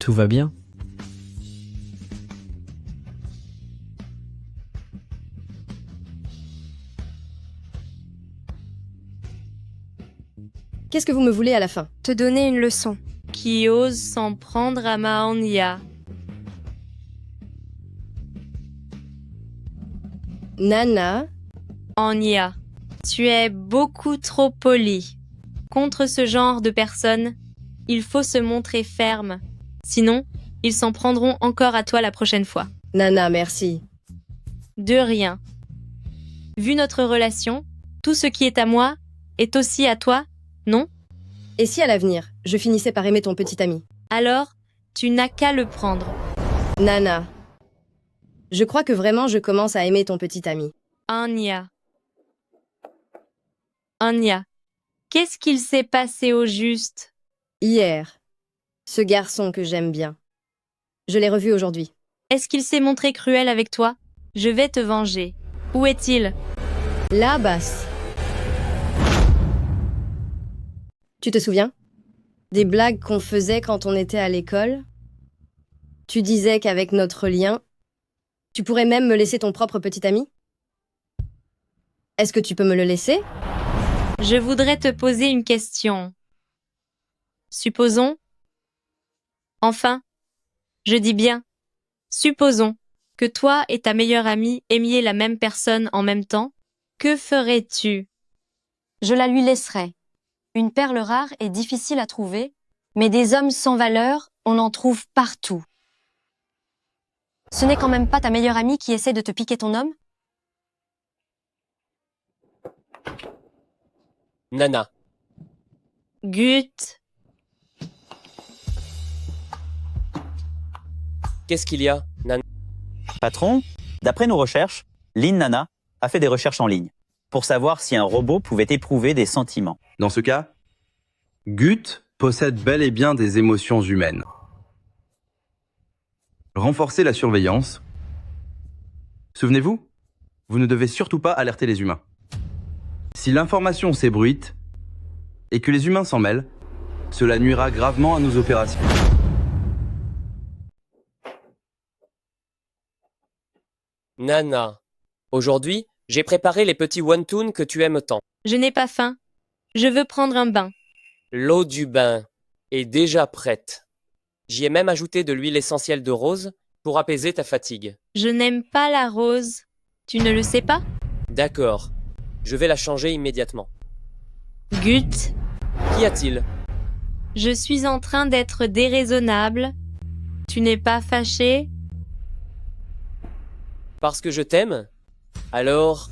Tout va bien? Qu'est-ce que vous me voulez à la fin? Te donner une leçon. Qui ose s'en prendre à ma Anya? Nana, Anya, tu es beaucoup trop polie. Contre ce genre de personnes, il faut se montrer ferme. Sinon, ils s'en prendront encore à toi la prochaine fois. Nana, merci. De rien. Vu notre relation, tout ce qui est à moi est aussi à toi, non? Et si à l'avenir, je finissais par aimer ton petit ami? Alors, tu n'as qu'à le prendre. Nana, je crois que vraiment je commence à aimer ton petit ami. Anya. Anya, qu'est-ce qu'il s'est passé au juste? Hier, ce garçon que j'aime bien. Je l'ai revu aujourd'hui. Est-ce qu'il s'est montré cruel avec toi? Je vais te venger. Où est-il? Là, Basse. Tu te souviens? Des blagues qu'on faisait quand on était à l'école? Tu disais qu'avec notre lien, tu pourrais même me laisser ton propre petit ami? Est-ce que tu peux me le laisser? Je voudrais te poser une question. Supposons. Enfin, je dis bien, supposons que toi et ta meilleure amie aimiez la même personne en même temps. Que ferais-tu? Je la lui laisserai. Une perle rare est difficile à trouver, mais des hommes sans valeur, on en trouve partout. Ce n'est quand même pas ta meilleure amie qui essaie de te piquer ton homme? Nana. Gut. Qu'est-ce qu'il y a, Nana? Patron, d'après nos recherches, Lynn Nana a fait des recherches en ligne pour savoir si un robot pouvait éprouver des sentiments. Dans ce cas, Gut possède bel et bien des émotions humaines. Renforcez la surveillance. Souvenez-vous, vous ne devez surtout pas alerter les humains. Si l'information s'ébruite et que les humains s'en mêlent, cela nuira gravement à nos opérations. Nana. Aujourd'hui, j'ai préparé les petits wonton que tu aimes tant. Je n'ai pas faim. Je veux prendre un bain. L'eau du bain est déjà prête. J'y ai même ajouté de l'huile essentielle de rose pour apaiser ta fatigue. Je n'aime pas la rose. Tu ne le sais pas? D'accord. Je vais la changer immédiatement. Gut. Qu'y a-t-il? Je suis en train d'être déraisonnable. Tu n'es pas fâché? Parce que je t'aime? Alors,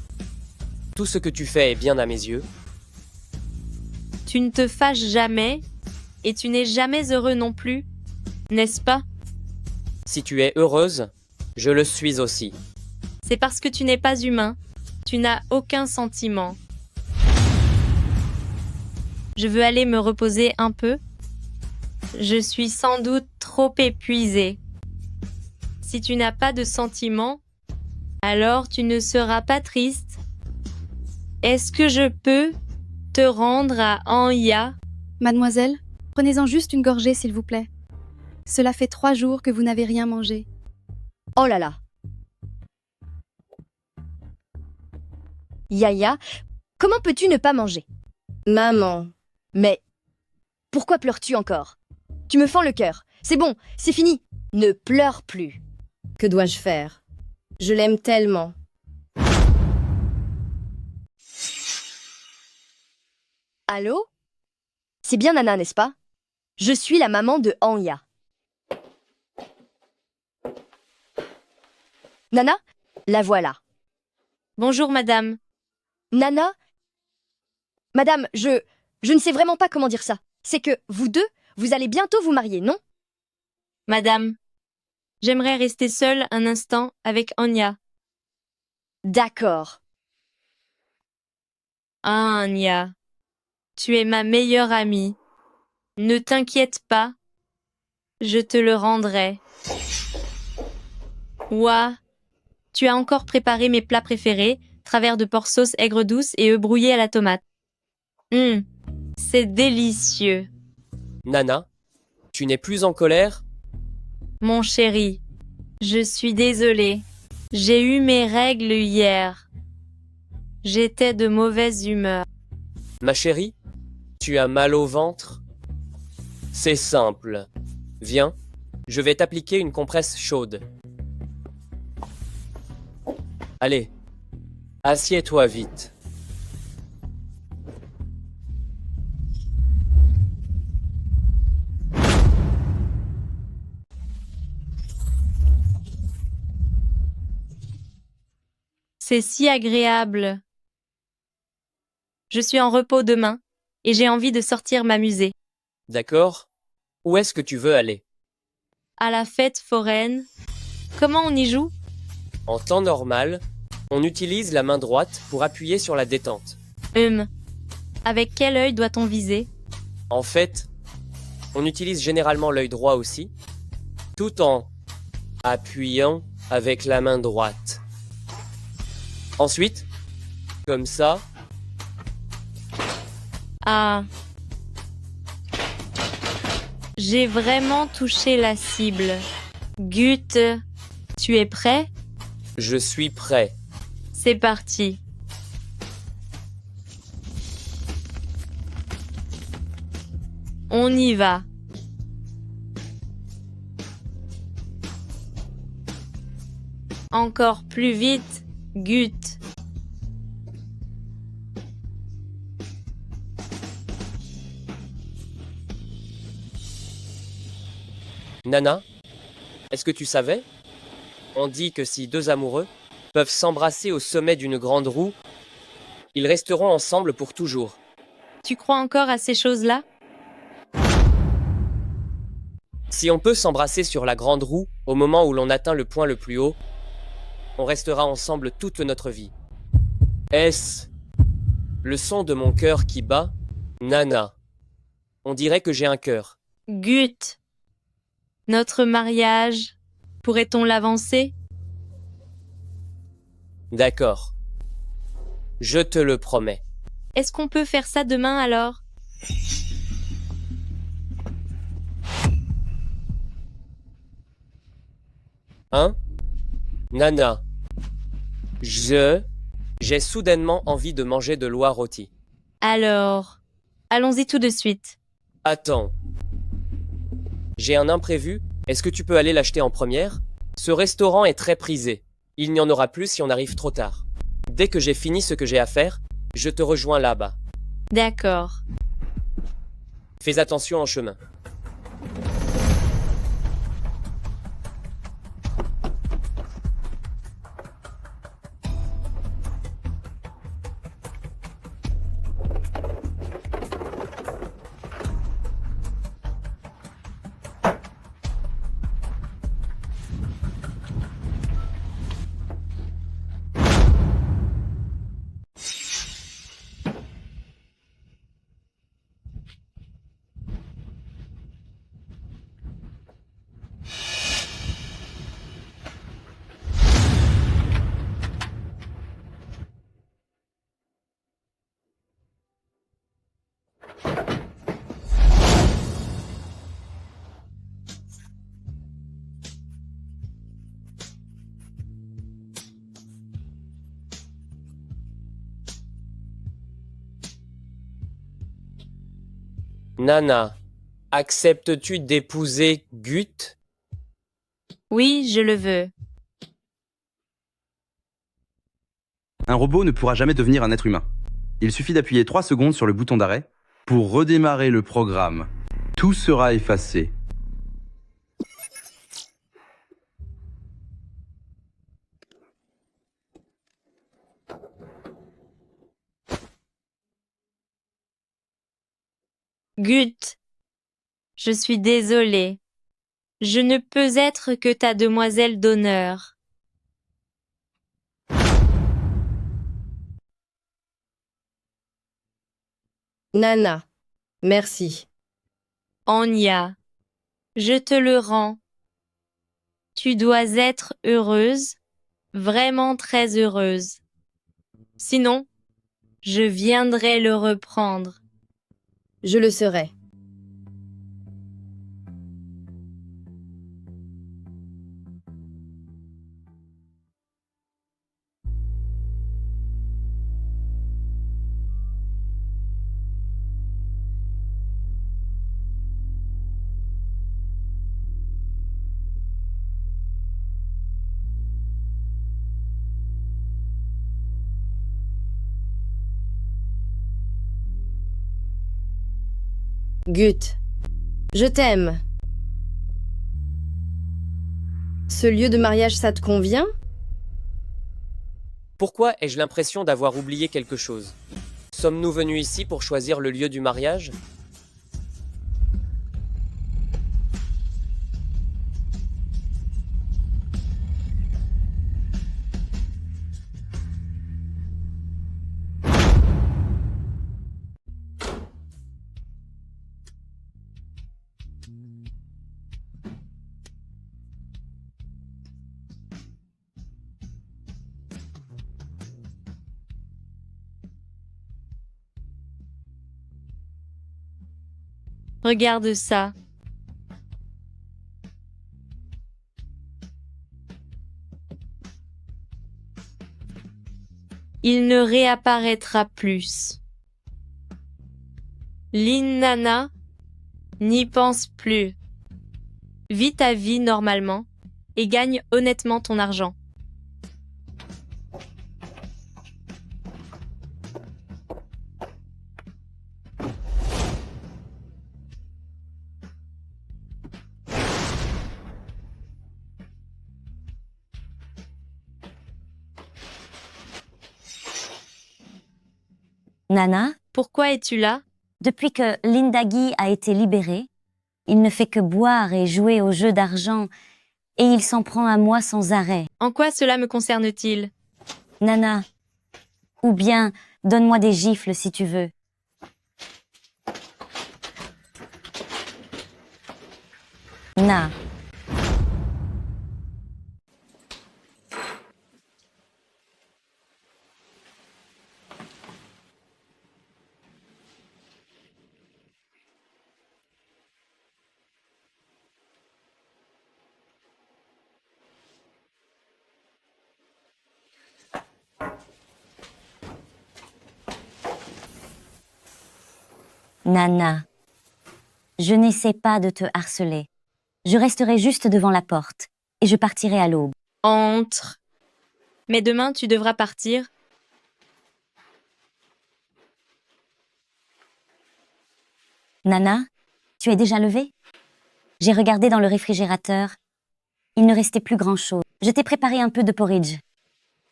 tout ce que tu fais est bien à mes yeux. Tu ne te fâches jamais et tu n'es jamais heureux non plus, n'est-ce pas? Si tu es heureuse, je le suis aussi. C'est parce que tu n'es pas humain. Tu n'as aucun sentiment. Je veux aller me reposer un peu. Je suis sans doute trop épuisée. Si tu n'as pas de sentiments, alors tu ne seras pas triste. Est-ce que je peux te rendre à Anya? Mademoiselle, prenez-en juste une gorgée, s'il vous plaît. Cela fait 3 jours que vous n'avez rien mangé. Oh là là! Yaya, comment peux-tu ne pas manger? Maman. Mais pourquoi pleures-tu encore? Tu me fends le cœur. C'est bon, c'est fini. Ne pleure plus. Que dois-je faire? Je l'aime tellement. Allô? C'est bien Nana, n'est-ce pas? Je suis la maman de Anya. Nana, la voilà. Bonjour, madame. Nana? Madame, je ne sais vraiment pas comment dire ça. C'est que vous deux, vous allez bientôt vous marier, non? Madame, j'aimerais rester seule un instant avec Anya. D'accord. Anya, tu es ma meilleure amie. Ne t'inquiète pas, je te le rendrai. Ouah, tu as encore préparé mes plats préférés, travers de porc sauce aigre douce et œufs brouillés à la tomate. C'est délicieux. Nana, tu n'es plus en colère? Mon chéri, je suis désolée. J'ai eu mes règles hier. J'étais de mauvaise humeur. Ma chérie, tu as mal au ventre? C'est simple. Viens, je vais t'appliquer une compresse chaude. Allez, assieds-toi vite. C'est si agréable. Je suis en repos demain et j'ai envie de sortir m'amuser. D'accord. Où est-ce que tu veux aller? À la fête foraine. Comment on y joue? En temps normal, on utilise la main droite pour appuyer sur la détente. Avec quel œil doit-on viser? En fait, on utilise généralement l'œil droit aussi, tout en appuyant avec la main droite. Ensuite, comme ça. Ah. J'ai vraiment touché la cible. Gut, tu es prêt? Je suis prêt. C'est parti. On y va. Encore plus vite, Gut. Nana, est-ce que tu savais? On dit que si deux amoureux peuvent s'embrasser au sommet d'une grande roue, ils resteront ensemble pour toujours. Tu crois encore à ces choses-là? Si on peut s'embrasser sur la grande roue au moment où l'on atteint le point le plus haut, on restera ensemble toute notre vie. Est-ce le son de mon cœur qui bat? Nana, on dirait que j'ai un cœur. Gut. Notre mariage, pourrait-on l'avancer? D'accord. Je te le promets. Est-ce qu'on peut faire ça demain alors? Hein? Nana, j'ai soudainement envie de manger de l'oie rôtie. Alors, allons-y tout de suite. Attends. J'ai un imprévu. Est-ce que tu peux aller l'acheter en première? Ce restaurant est très prisé. Il n'y en aura plus si on arrive trop tard. Dès que j'ai fini ce que j'ai à faire, je te rejoins là-bas. D'accord. Fais attention en chemin. Nana, acceptes-tu d'épouser Gut? Oui, je le veux. Un robot ne pourra jamais devenir un être humain. Il suffit d'appuyer 3 secondes sur le bouton d'arrêt pour redémarrer le programme. Tout sera effacé. Gut, je suis désolée. Je ne peux être que ta demoiselle d'honneur. Nana, merci. Anya, je te le rends. Tu dois être heureuse, vraiment très heureuse. Sinon, je viendrai le reprendre. Je le serai. Gut, je t'aime. Ce lieu de mariage, ça te convient? Pourquoi ai-je l'impression d'avoir oublié quelque chose? Sommes-nous venus ici pour choisir le lieu du mariage? Regarde ça. Il ne réapparaîtra plus. Lynn Nana, n'y pense plus. Vis ta vie normalement et gagne honnêtement ton argent. Nana, pourquoi es-tu là? Depuis que Lindagi a été libéré, il ne fait que boire et jouer aux jeux d'argent, et il s'en prend à moi sans arrêt. En quoi cela me concerne-t-il? Nana, ou bien donne-moi des gifles si tu veux. Na. Nana, je n'essaie pas de te harceler. Je resterai juste devant la porte, et je partirai à l'aube. Entre. Mais demain, tu devras partir. Nana, tu es déjà levée? J'ai regardé dans le réfrigérateur. Il ne restait plus grand-chose. Je t'ai préparé un peu de porridge.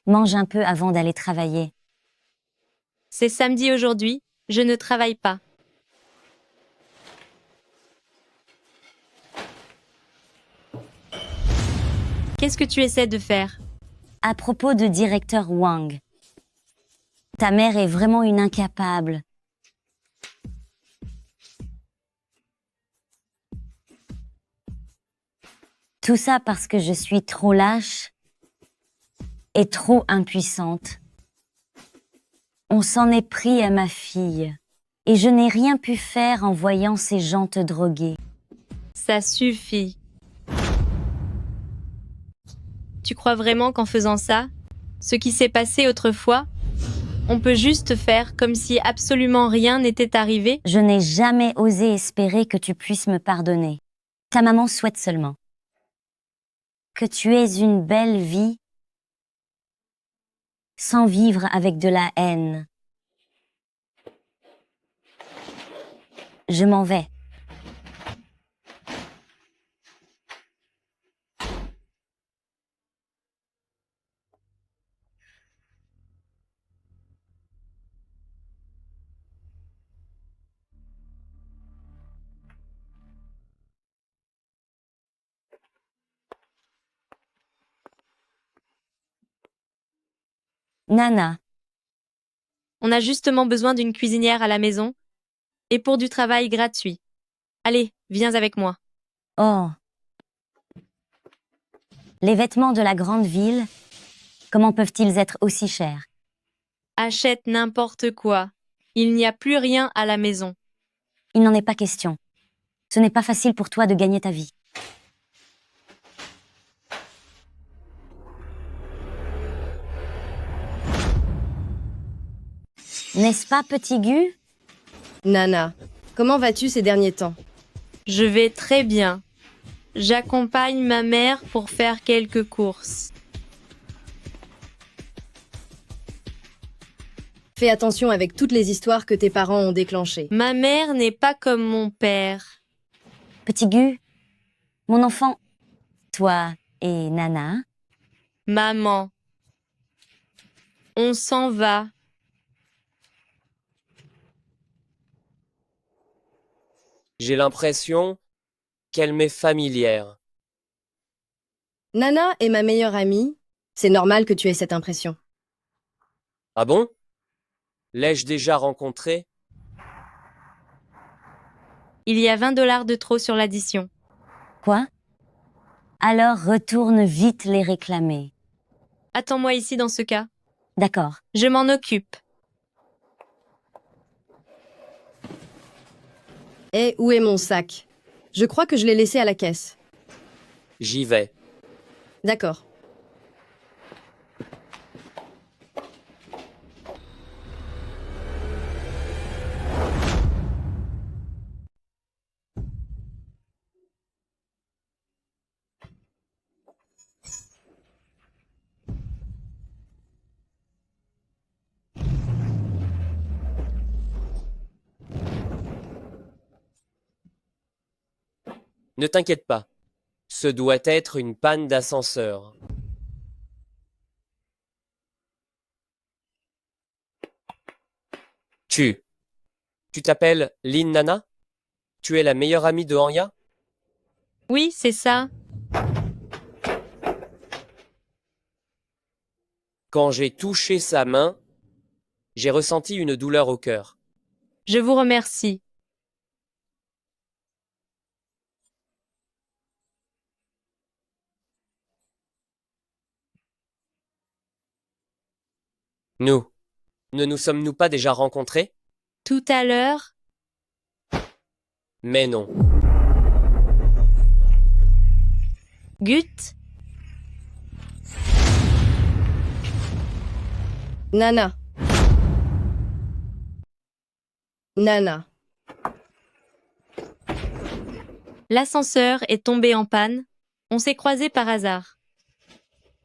Mange un peu avant d'aller travailler. C'est samedi aujourd'hui, je ne travaille pas. Qu'est-ce que tu essaies de faire? À propos de directeur Wang. Ta mère est vraiment une incapable. Tout ça parce que je suis trop lâche et trop impuissante. On s'en est pris à ma fille et je n'ai rien pu faire en voyant ces gens te droguer. Ça suffit. Tu crois vraiment qu'en faisant ça, ce qui s'est passé autrefois, on peut juste faire comme si absolument rien n'était arrivé? Je n'ai jamais osé espérer que tu puisses me pardonner. Ta maman souhaite seulement que tu aies une belle vie sans vivre avec de la haine. Je m'en vais. Nana. On a justement besoin d'une cuisinière à la maison et pour du travail gratuit. Allez, viens avec moi. Oh. Les vêtements de la grande ville, comment peuvent-ils être aussi chers? Achète n'importe quoi. Il n'y a plus rien à la maison. Il n'en est pas question. Ce n'est pas facile pour toi de gagner ta vie. N'est-ce pas, petit Gu? Nana, comment vas-tu ces derniers temps? Je vais très bien. J'accompagne ma mère pour faire quelques courses. Fais attention avec toutes les histoires que tes parents ont déclenchées. Ma mère n'est pas comme mon père. Petit Gu, mon enfant, toi et Nana. Maman. On s'en va. J'ai l'impression qu'elle m'est familière. Nana est ma meilleure amie. C'est normal que tu aies cette impression. Ah bon? L'ai-je déjà rencontrée? Il y a 20 $ de trop sur l'addition. Quoi? Alors retourne vite les réclamer. Attends-moi ici dans ce cas. D'accord. Je m'en occupe. Et où est mon sac? Je crois que je l'ai laissé à la caisse. J'y vais. D'accord. Ne t'inquiète pas. Ce doit être une panne d'ascenseur. Tu t'appelles Lin Nana? Tu es la meilleure amie de Anya? Oui, c'est ça. Quand j'ai touché sa main, j'ai ressenti une douleur au cœur. Je vous remercie. Nous, ne nous sommes-nous pas déjà rencontrés? Tout à l'heure, Mais non. Gut, Nana. Nana. l'ascenseur est tombé en panne. On s'est croisés par hasard.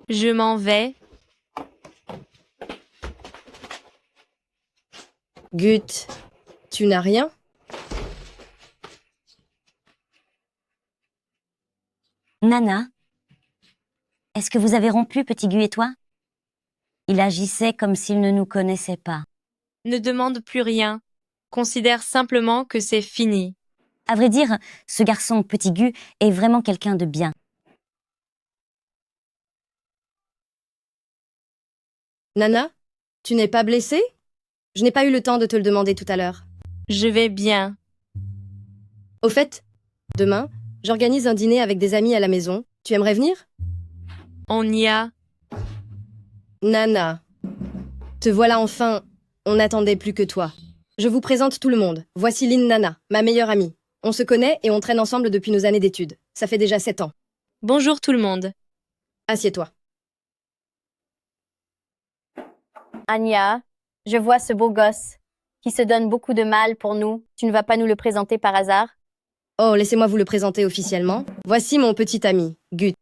Je m'en vais. Gut, tu n'as rien? Nana, est-ce que vous avez rompu, Petit Gu et toi? Il agissait comme s'il ne nous connaissait pas. Ne demande plus rien. Considère simplement que c'est fini. À vrai dire, ce garçon, Petit Gu, est vraiment quelqu'un de bien. Nana, tu n'es pas blessée? Je n'ai pas eu le temps de te le demander tout à l'heure. Je vais bien. Au fait, demain, j'organise un dîner avec des amis à la maison. Tu aimerais venir? On y a. Nana, te voilà enfin. On n'attendait plus que toi. Je vous présente tout le monde. Voici Lin Nana, ma meilleure amie. On se connaît et on traîne ensemble depuis nos années d'études. Ça fait déjà 7 ans. Bonjour tout le monde. Assieds-toi. Anya, je vois ce beau gosse qui se donne beaucoup de mal pour nous. Tu ne vas pas nous le présenter par hasard? Oh, laissez-moi vous le présenter officiellement. Voici mon petit ami, Gut.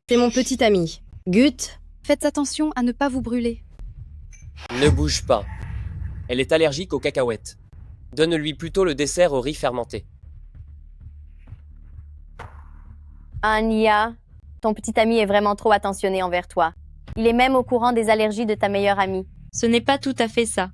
C'est mon petit ami, Gut. Faites attention à ne pas vous brûler. Ne bouge pas. Elle est allergique aux cacahuètes. Donne-lui plutôt le dessert au riz fermenté. Anya, ton petit ami est vraiment trop attentionné envers toi. Il est même au courant des allergies de ta meilleure amie. Ce n'est pas tout à fait ça.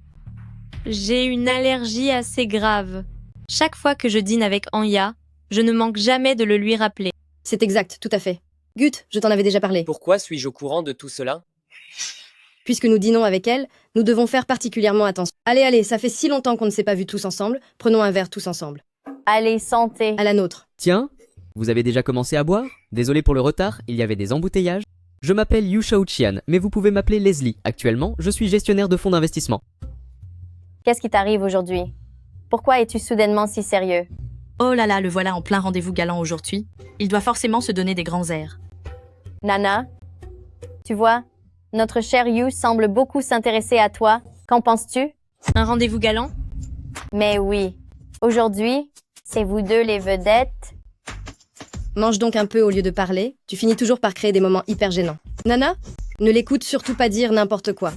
J'ai une allergie assez grave. Chaque fois que je dîne avec Anya, je ne manque jamais de le lui rappeler. C'est exact, tout à fait. Gut, je t'en avais déjà parlé. Pourquoi suis-je au courant de tout cela? Puisque nous dînons avec elle, nous devons faire particulièrement attention. Allez, allez, ça fait si longtemps qu'on ne s'est pas vus tous ensemble. Prenons un verre tous ensemble. Allez, santé. À la nôtre. Tiens, vous avez déjà commencé à boire? Désolé pour le retard, il y avait des embouteillages. Je m'appelle Yu Shao-Chian, mais vous pouvez m'appeler Leslie. Actuellement, je suis gestionnaire de fonds d'investissement. Qu'est-ce qui t'arrive aujourd'hui? Pourquoi es-tu soudainement si sérieux? Oh là là, le voilà en plein rendez-vous galant aujourd'hui. Il doit forcément se donner des grands airs. Nana, tu vois, notre cher Yu semble beaucoup s'intéresser à toi. Qu'en penses-tu? Un rendez-vous galant? Mais oui. Aujourd'hui, c'est vous deux les vedettes. Mange donc un peu au lieu de parler. Tu finis toujours par créer des moments hyper gênants. Nana, ne l'écoute surtout pas dire n'importe quoi.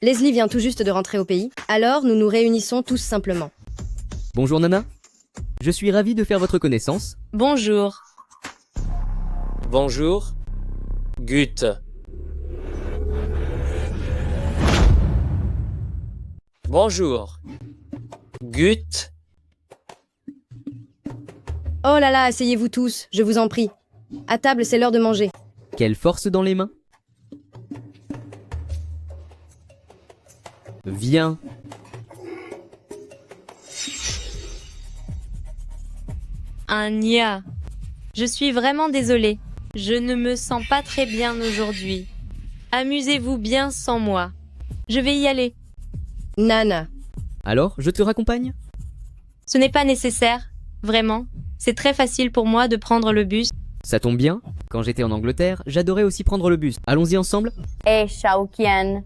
Leslie vient tout juste de rentrer au pays, alors nous nous réunissons tous simplement. Bonjour Nana. Je suis ravi de faire votre connaissance. Bonjour. Bonjour. Gut. Bonjour. Gut. Oh là là, asseyez-vous tous, je vous en prie. À table, c'est l'heure de manger. Quelle force dans les mains. Viens. Anya, je suis vraiment désolée. Je ne me sens pas très bien aujourd'hui. Amusez-vous bien sans moi. Je vais y aller. Nana. Alors, je te raccompagne? Ce n'est pas nécessaire, vraiment. C'est très facile pour moi de prendre le bus. Ça tombe bien. Quand j'étais en Angleterre, j'adorais aussi prendre le bus. Allons-y ensemble? Hé, Shaoqian,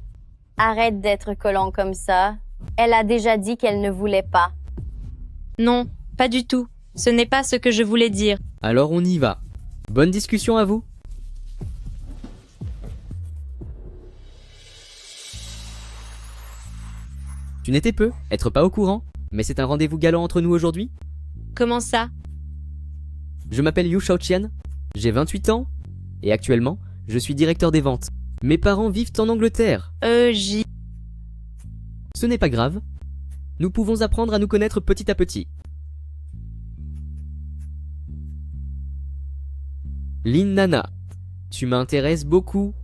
arrête d'être collant comme ça. Elle a déjà dit qu'elle ne voulait pas. Non, pas du tout. Ce n'est pas ce que je voulais dire. Alors on y va. Bonne discussion à vous. Tu n'étais peu, être pas au courant, mais c'est un rendez-vous galant entre nous aujourd'hui? Comment ça? Je m'appelle Yu Shaoqian, j'ai 28 ans, et actuellement, je suis directeur des ventes. Mes parents vivent en Angleterre. Ce n'est pas grave. Nous pouvons apprendre à nous connaître petit à petit. Lin Nana, tu m'intéresses beaucoup.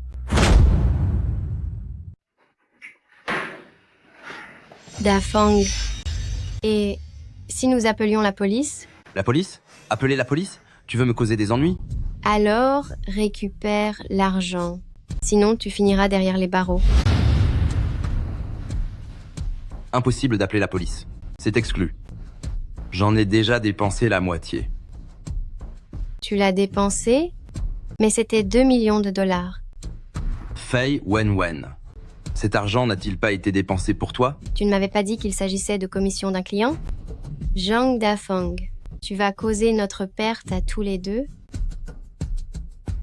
Dafang. Et si nous appelions la police? La police? Appeler la police? Tu veux me causer des ennuis? Alors, récupère l'argent. Sinon, tu finiras derrière les barreaux. Impossible d'appeler la police. C'est exclu. J'en ai déjà dépensé la moitié. Tu l'as dépensé, mais c'était 2 millions de dollars. Fei Wenwen. Cet argent n'a-t-il pas été dépensé pour toi? Tu ne m'avais pas dit qu'il s'agissait de commission d'un client? Zhang Dafang, tu vas causer notre perte à tous les deux?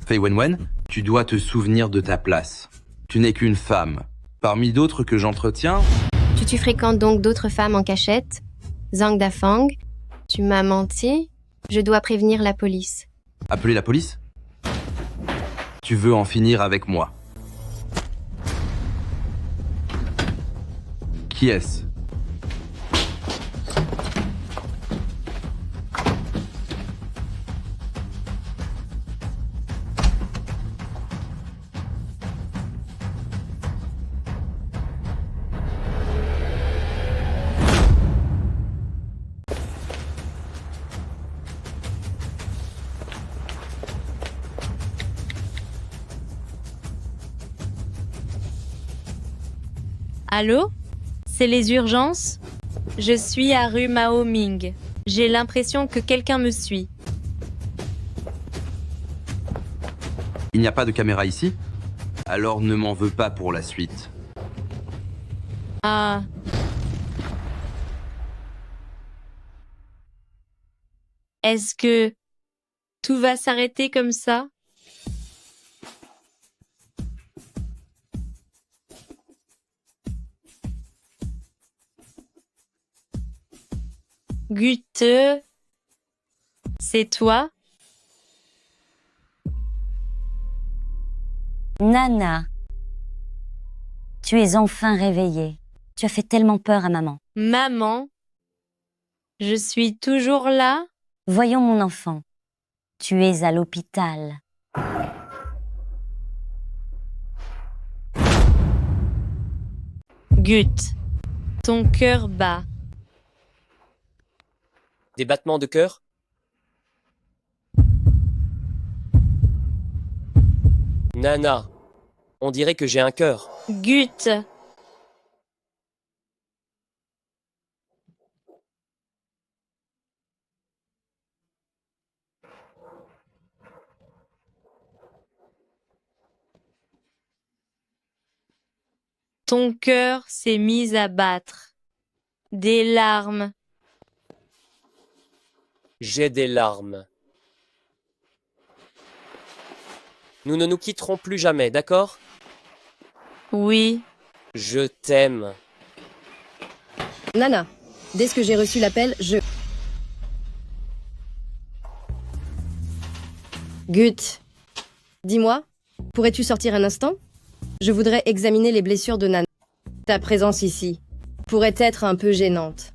Fei Wenwen, tu dois te souvenir de ta place. Tu n'es qu'une femme. Parmi d'autres que j'entretiens... Tu fréquentes donc d'autres femmes en cachette? Zhang Dafang, tu m'as menti? Je dois prévenir la police. Appeler la police? Tu veux en finir avec moi? Qui est-ce? Allô? C'est les urgences? Je suis à rue Mao Ming. J'ai l'impression que quelqu'un me suit. Il n'y a pas de caméra ici? Alors ne m'en veux pas pour la suite. Ah. Est-ce que tout va s'arrêter comme ça? Gute, c'est toi? Nana, tu es enfin réveillée. Tu as fait tellement peur à maman. Maman, je suis toujours là? Voyons mon enfant, tu es à l'hôpital. Gut, ton cœur bat. Des battements de cœur? Nana, on dirait que j'ai un cœur. Gut. Ton cœur s'est mis à battre. Des larmes. J'ai des larmes. Nous ne nous quitterons plus jamais, d'accord? Oui. Je t'aime. Nana, dès que j'ai reçu l'appel, Gut, dis-moi, pourrais-tu sortir un instant? Je voudrais examiner les blessures de Nana. Ta présence ici pourrait être un peu gênante.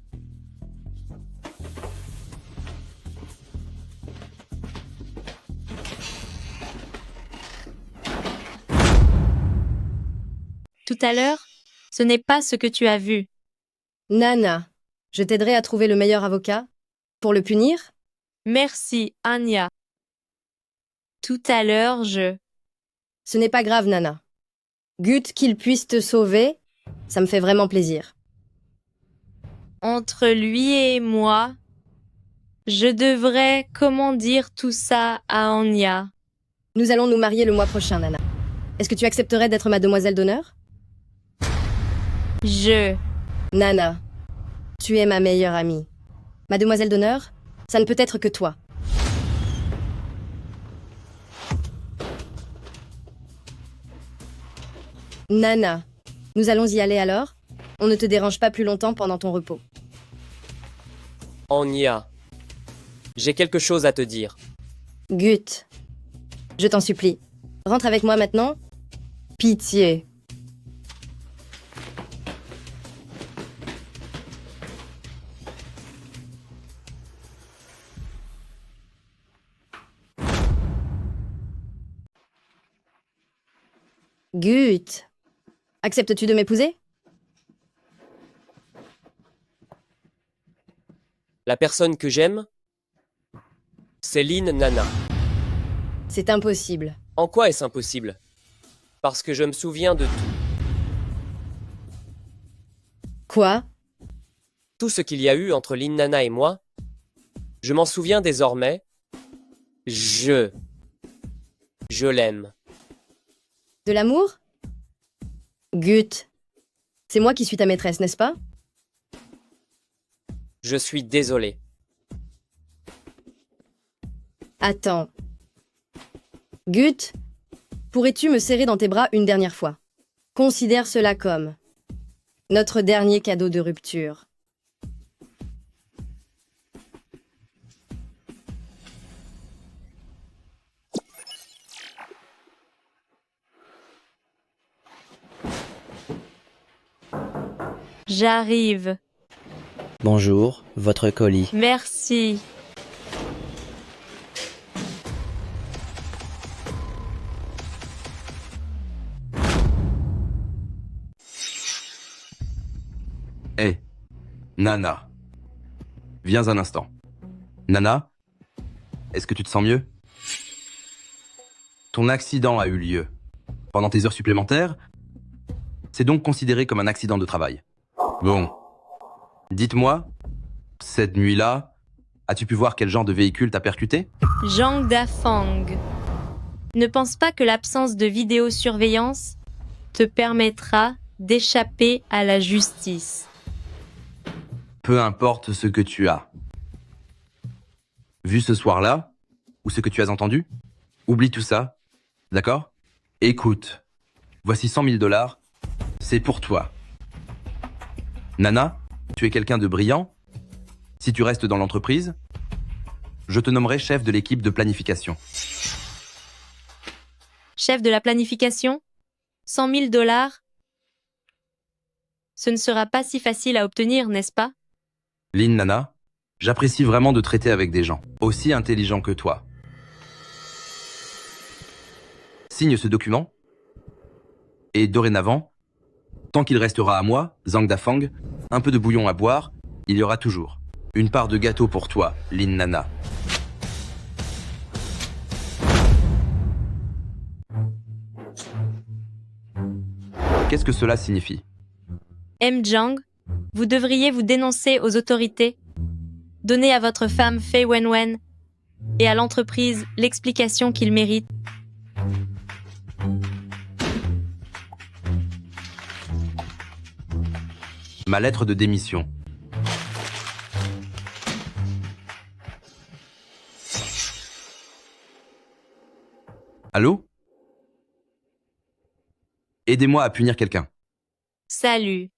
Tout à l'heure, ce n'est pas ce que tu as vu. Nana, je t'aiderai à trouver le meilleur avocat. Pour le punir? Merci, Anya. Tout à l'heure, Ce n'est pas grave, Nana. Gut qu'il puisse te sauver, ça me fait vraiment plaisir. Entre lui et moi, je devrais comment dire tout ça à Anya. Nous allons nous marier le mois prochain, Nana. Est-ce que tu accepterais d'être ma demoiselle d'honneur? Nana, tu es ma meilleure amie. Ma demoiselle d'honneur, ça ne peut être que toi. Nana, nous allons y aller alors? On ne te dérange pas plus longtemps pendant ton repos. Anya, j'ai quelque chose à te dire. Gut, je t'en supplie, rentre avec moi maintenant. Pitié. Gut, acceptes-tu de m'épouser? La personne que j'aime, c'est Lynn Nana. C'est impossible. En quoi est-ce impossible? Parce que je me souviens de tout. Quoi? Tout ce qu'il y a eu entre Lynn Nana et moi, je m'en souviens désormais. Je l'aime. De l'amour? Gut, c'est moi qui suis ta maîtresse, n'est-ce pas? Je suis désolé. Attends. Gut, pourrais-tu me serrer dans tes bras une dernière fois? Considère cela comme notre dernier cadeau de rupture. j'arrive. Bonjour, votre colis. Merci. Hé, Nana. Viens un instant. Nana, est-ce que tu te sens mieux? Ton accident a eu lieu. Pendant tes heures supplémentaires, c'est donc considéré comme un accident de travail. Bon. Dites-moi, cette nuit-là, as-tu pu voir quel genre de véhicule t'a percuté? Zhang Dafang. Ne pense pas que l'absence de vidéosurveillance te permettra d'échapper à la justice. Peu importe ce que tu as vu ce soir-là, ou ce que tu as entendu, oublie tout ça, d'accord? Écoute, voici 100 000 $, c'est pour toi. Nana, tu es quelqu'un de brillant. Si tu restes dans l'entreprise, je te nommerai chef de l'équipe de planification. Chef de la planification? 100 000 $? Ce ne sera pas si facile à obtenir, n'est-ce pas? Lynn Nana, j'apprécie vraiment de traiter avec des gens aussi intelligents que toi. Signe ce document, et dorénavant, tant qu'il restera à moi, Zhang Dafang, un peu de bouillon à boire, il y aura toujours une part de gâteau pour toi, Lynn Nana. Qu'est-ce que cela signifie? M. Zhang, vous devriez vous dénoncer aux autorités. Donnez à votre femme Fei Wenwen et à l'entreprise l'explication qu'il mérite. Ma lettre de démission. Allô? Aidez-moi à punir quelqu'un. Salut.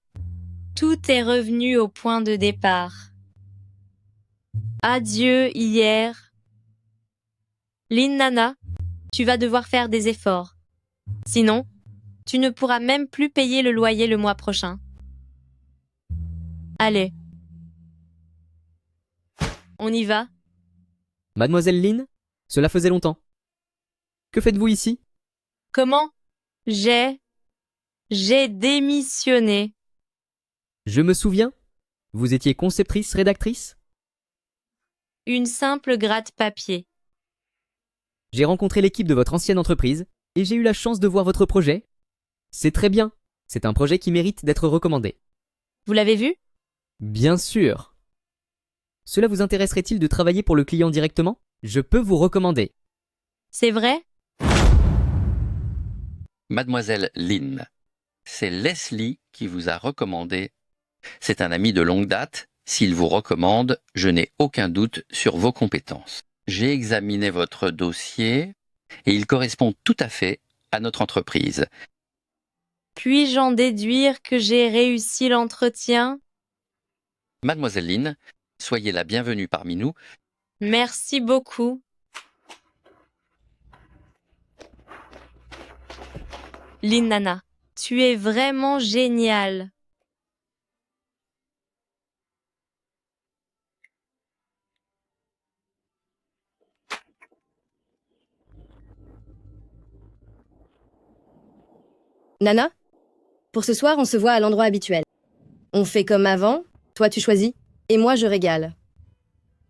Tout est revenu au point de départ. Adieu hier. Lynn Nana, tu vas devoir faire des efforts. Sinon, tu ne pourras même plus payer le loyer le mois prochain. Allez. On y va? Mademoiselle Lynn, cela faisait longtemps. Que faites-vous ici? Comment? J'ai démissionné. Je me souviens. Vous étiez conceptrice, rédactrice? Une simple gratte-papier. J'ai rencontré l'équipe de votre ancienne entreprise et j'ai eu la chance de voir votre projet. C'est très bien. C'est un projet qui mérite d'être recommandé. Vous l'avez vu? Bien sûr. Cela vous intéresserait-il de travailler pour le client directement? Je peux vous recommander. C'est vrai? Mademoiselle Lynn, c'est Leslie qui vous a recommandé. C'est un ami de longue date. S'il vous recommande, je n'ai aucun doute sur vos compétences. J'ai examiné votre dossier et il correspond tout à fait à notre entreprise. Puis-je en déduire que j'ai réussi l'entretien? Mademoiselle Lynn, soyez la bienvenue parmi nous. Merci beaucoup. Lynn Nana, tu es vraiment géniale. Nana, pour ce soir, on se voit à l'endroit habituel. On fait comme avant, toi tu choisis, et moi je régale.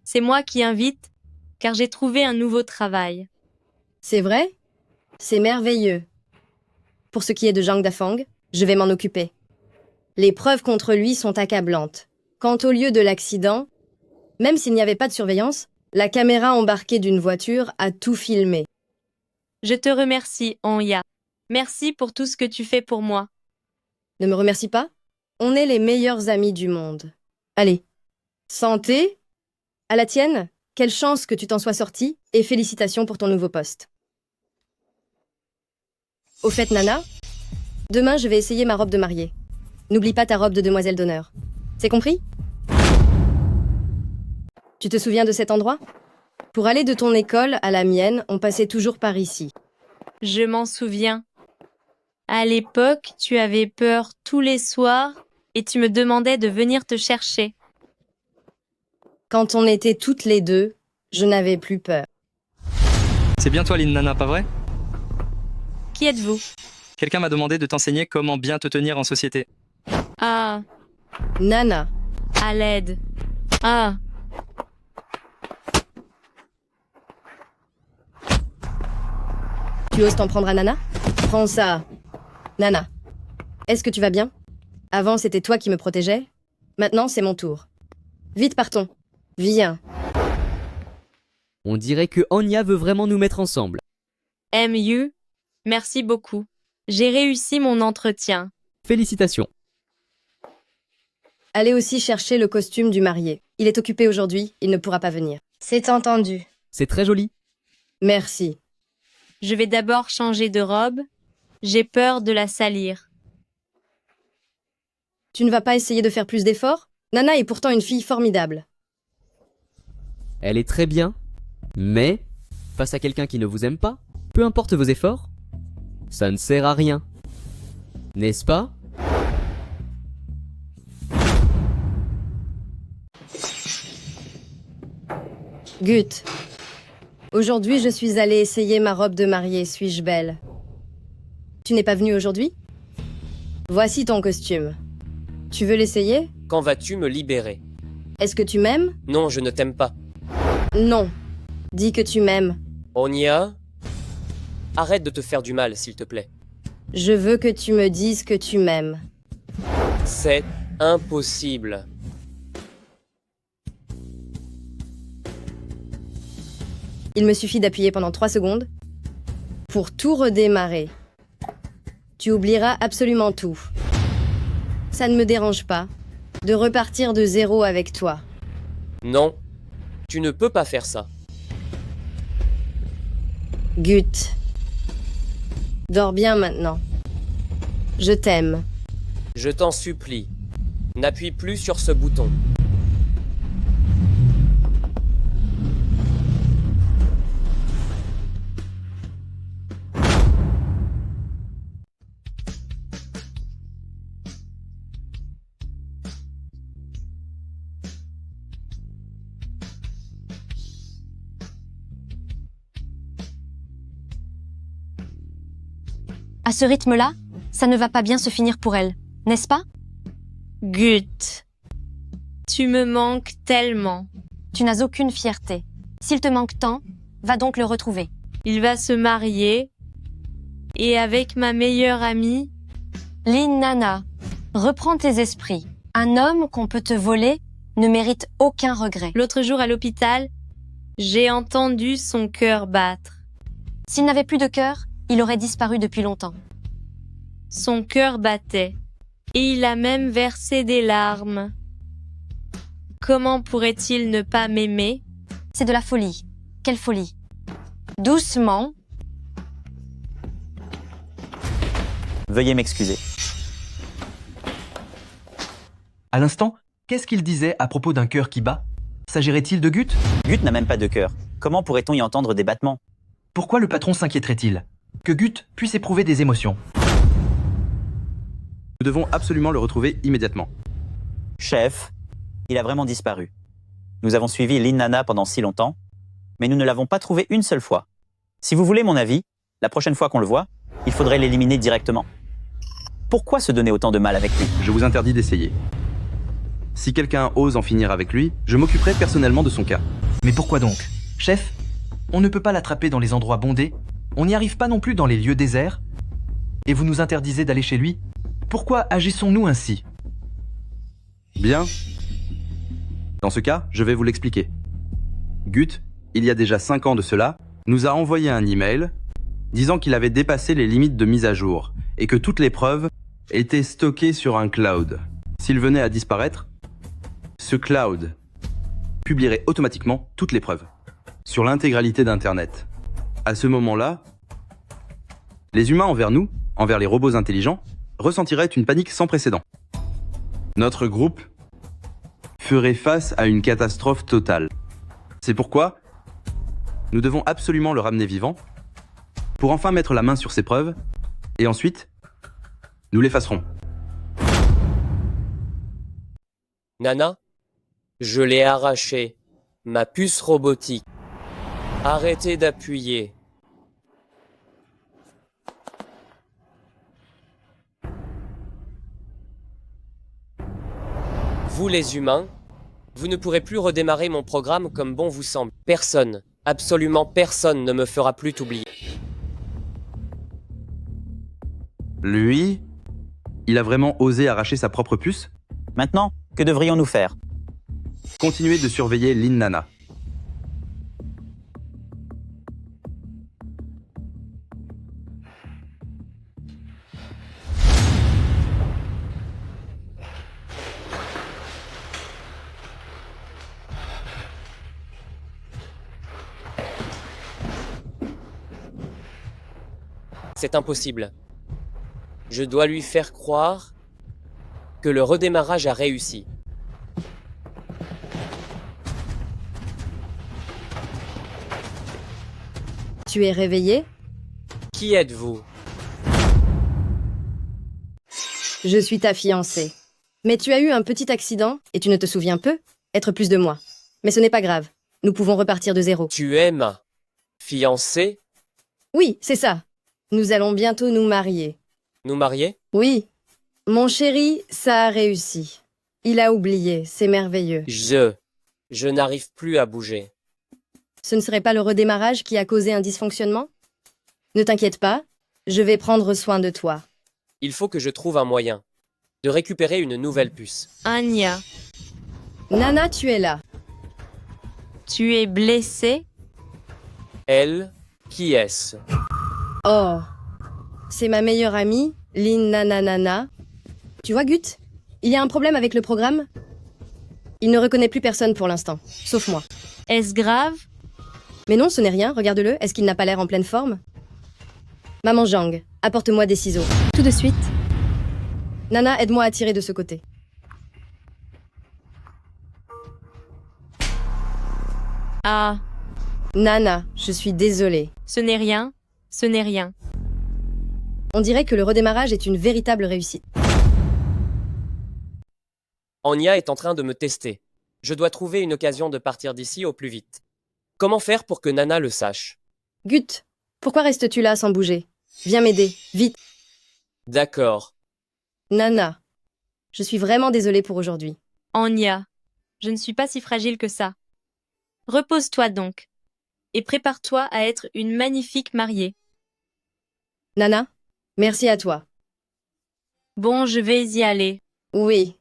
C'est moi qui invite, car j'ai trouvé un nouveau travail. C'est vrai? C'est merveilleux. Pour ce qui est de Zhang Dafang, je vais m'en occuper. Les preuves contre lui sont accablantes. Quant au lieu de l'accident, même s'il n'y avait pas de surveillance, la caméra embarquée d'une voiture a tout filmé. Je te remercie, Anya. Merci pour tout ce que tu fais pour moi. Ne me remercie pas. On est les meilleurs amis du monde. Allez. Santé. À la tienne. Quelle chance que tu t'en sois sortie et félicitations pour ton nouveau poste. Au fait, Nana, demain je vais essayer ma robe de mariée. N'oublie pas ta robe de demoiselle d'honneur. C'est compris? Tu te souviens de cet endroit? Pour aller de ton école à la mienne, on passait toujours par ici. Je m'en souviens. À l'époque, tu avais peur tous les soirs et tu me demandais de venir te chercher. Quand on était toutes les deux, je n'avais plus peur. C'est bien toi, Lynn Nana, pas vrai? Qui êtes-vous? Quelqu'un m'a demandé de t'enseigner comment bien te tenir en société. Ah. Nana. À l'aide. Ah. Tu oses t'en prendre à Nana? Prends ça. Nana, est-ce que tu vas bien? Avant, c'était toi qui me protégeais. Maintenant, c'est mon tour. Vite, partons. Viens. On dirait que Anya veut vraiment nous mettre ensemble. MU, merci beaucoup. J'ai réussi mon entretien. Félicitations. Allez aussi chercher le costume du marié. Il est occupé aujourd'hui, il ne pourra pas venir. C'est entendu. C'est très joli. Merci. Je vais d'abord changer de robe. J'ai peur de la salir. Tu ne vas pas essayer de faire plus d'efforts? Nana est pourtant une fille formidable. Elle est très bien, mais face à quelqu'un qui ne vous aime pas, peu importe vos efforts, ça ne sert à rien. N'est-ce pas? Gut. Aujourd'hui, je suis allée essayer ma robe de mariée. Suis-je belle? Tu n'es pas venue aujourd'hui? Voici ton costume. Tu veux l'essayer? Quand vas-tu me libérer? Est-ce que tu m'aimes? Non, je ne t'aime pas. Non. Dis que tu m'aimes. Onya, arrête de te faire du mal, s'il te plaît. Je veux que tu me dises que tu m'aimes. C'est impossible. Il me suffit d'appuyer pendant 3 secondes pour tout redémarrer. Tu oublieras absolument tout. Ça ne me dérange pas de repartir de zéro avec toi. Non, tu ne peux pas faire ça. Gut. Dors bien maintenant. Je t'aime. Je t'en supplie, n'appuie plus sur ce bouton. À ce rythme-là, ça ne va pas bien se finir pour elle, n'est-ce pas? Gut. Tu me manques tellement. Tu n'as aucune fierté. S'il te manque tant, va donc le retrouver. Il va se marier. Et avec ma meilleure amie. Lynn Nana, reprends tes esprits. Un homme qu'on peut te voler ne mérite aucun regret. L'autre jour à l'hôpital, j'ai entendu son cœur battre. S'il n'avait plus de cœur, il aurait disparu depuis longtemps. Son cœur battait. Et il a même versé des larmes. Comment pourrait-il ne pas m'aimer? C'est de la folie. Quelle folie? Doucement. Veuillez m'excuser. À l'instant, qu'est-ce qu'il disait à propos d'un cœur qui bat? S'agirait-il de Gut? Gut n'a même pas de cœur. Comment pourrait-on y entendre des battements? Pourquoi le patron s'inquiéterait-il? Que Gut puisse éprouver des émotions. Nous devons absolument le retrouver immédiatement. Chef, il a vraiment disparu. Nous avons suivi Lynn Nana pendant si longtemps, mais nous ne l'avons pas trouvé une seule fois. Si vous voulez mon avis, la prochaine fois qu'on le voit, il faudrait l'éliminer directement. Pourquoi se donner autant de mal avec lui? Je vous interdis d'essayer. Si quelqu'un ose en finir avec lui, je m'occuperai personnellement de son cas. Mais pourquoi donc? Chef, on ne peut pas l'attraper dans les endroits bondés, on n'y arrive pas non plus dans les lieux déserts, et vous nous interdisez d'aller chez lui? Pourquoi agissons-nous ainsi? Bien. Dans ce cas, je vais vous l'expliquer. Gut, il y a déjà 5 ans de cela, nous a envoyé un email disant qu'il avait dépassé les limites de mise à jour et que toutes les preuves étaient stockées sur un cloud. S'il venait à disparaître, ce cloud publierait automatiquement toutes les preuves sur l'intégralité d'Internet. À ce moment-là, les humains envers nous, envers les robots intelligents, ressentiraient une panique sans précédent. Notre groupe ferait face à une catastrophe totale. C'est pourquoi nous devons absolument le ramener vivant pour enfin mettre la main sur ses preuves et ensuite, nous l'effacerons. Nana, je l'ai arraché. Ma puce robotique. Arrêtez d'appuyer. Vous les humains, vous ne pourrez plus redémarrer mon programme comme bon vous semble. Personne, absolument personne ne me fera plus t'oublier. Lui, il a vraiment osé arracher sa propre puce? Maintenant, que devrions-nous faire? Continuez de surveiller Lynn Nana. C'est impossible. Je dois lui faire croire que le redémarrage a réussi. Tu es réveillé? Qui êtes-vous? Je suis ta fiancée. Mais tu as eu un petit accident et tu ne te souviens peu être plus de moi. Mais ce n'est pas grave. Nous pouvons repartir de zéro. Tu es ma fiancée? Oui, c'est ça. Nous allons bientôt nous marier. Nous marier? Oui. Mon chéri, ça a réussi. Il a oublié, c'est merveilleux. Je n'arrive plus à bouger. Ce ne serait pas le redémarrage qui a causé un dysfonctionnement? Ne t'inquiète pas, je vais prendre soin de toi. Il faut que je trouve un moyen de récupérer une nouvelle puce. Anya, Nana, tu es là. tu es blessée? Elle, qui est-ce? Oh, c'est ma meilleure amie, Lynn Nana Nana. Tu vois, Gut, il y a un problème avec le programme. Il ne reconnaît plus personne pour l'instant, sauf moi. Est-ce grave? Mais non, ce n'est rien, regarde-le, est-ce qu'il n'a pas l'air en pleine forme? Maman Zhang, apporte-moi des ciseaux. Tout de suite. Nana, aide-moi à tirer de ce côté. Ah, Nana, je suis désolée. ce n'est rien, ce n'est rien. On dirait que le redémarrage est une véritable réussite. Anya est en train de me tester. Je dois trouver une occasion de partir d'ici au plus vite. Comment faire pour que Nana le sache? Gut, pourquoi restes-tu là sans bouger? Viens m'aider, vite. D'accord. Nana, je suis vraiment désolée pour aujourd'hui. Anya, je ne suis pas si fragile que ça. Repose-toi donc. Et prépare-toi à être une magnifique mariée. Nana, merci à toi. Bon, je vais y aller. Oui.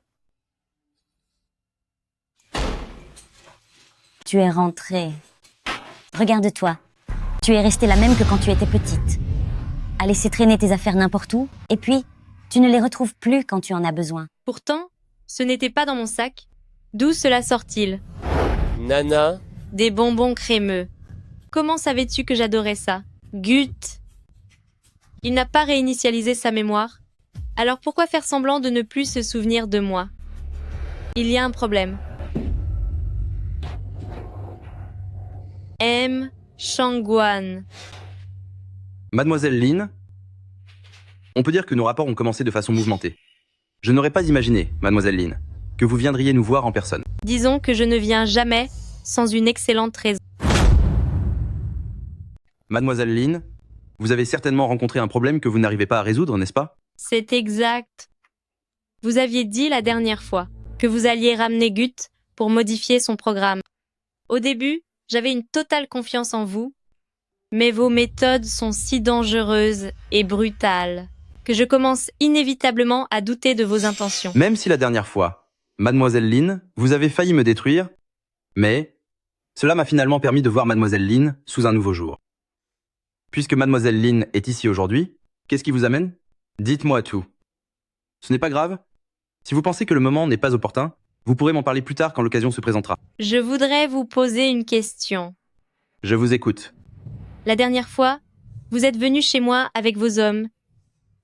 Tu es rentrée. Regarde-toi. Tu es restée la même que quand tu étais petite. À laisser traîner tes affaires n'importe où, et puis, tu ne les retrouves plus quand tu en as besoin. Pourtant, ce n'était pas dans mon sac. D'où cela sort-il? Nana, Des bonbons crémeux. Comment savais-tu que j'adorais ça? Gut. Il n'a pas réinitialisé sa mémoire. Alors pourquoi faire semblant de ne plus se souvenir de moi? Il y a un problème. M. Shangwan. Mademoiselle Lin, on peut dire que nos rapports ont commencé de façon mouvementée. Je n'aurais pas imaginé, Mademoiselle Lin, que vous viendriez nous voir en personne. Disons que je ne viens jamais sans une excellente raison. Mademoiselle Lin, vous avez certainement rencontré un problème que vous n'arrivez pas à résoudre, n'est-ce pas? C'est exact. Vous aviez dit la dernière fois que vous alliez ramener Gut pour modifier son programme. Au début, j'avais une totale confiance en vous, mais vos méthodes sont si dangereuses et brutales que je commence inévitablement à douter de vos intentions. Même si la dernière fois, Mademoiselle Lin, vous avez failli me détruire, mais cela m'a finalement permis de voir Mademoiselle Lin sous un nouveau jour. Puisque Mademoiselle Lin est ici aujourd'hui, qu'est-ce qui vous amène? Dites-moi tout. Ce n'est pas grave. Si vous pensez que le moment n'est pas opportun, vous pourrez m'en parler plus tard quand l'occasion se présentera. Je voudrais vous poser une question. Je vous écoute. La dernière fois, vous êtes venu chez moi avec vos hommes,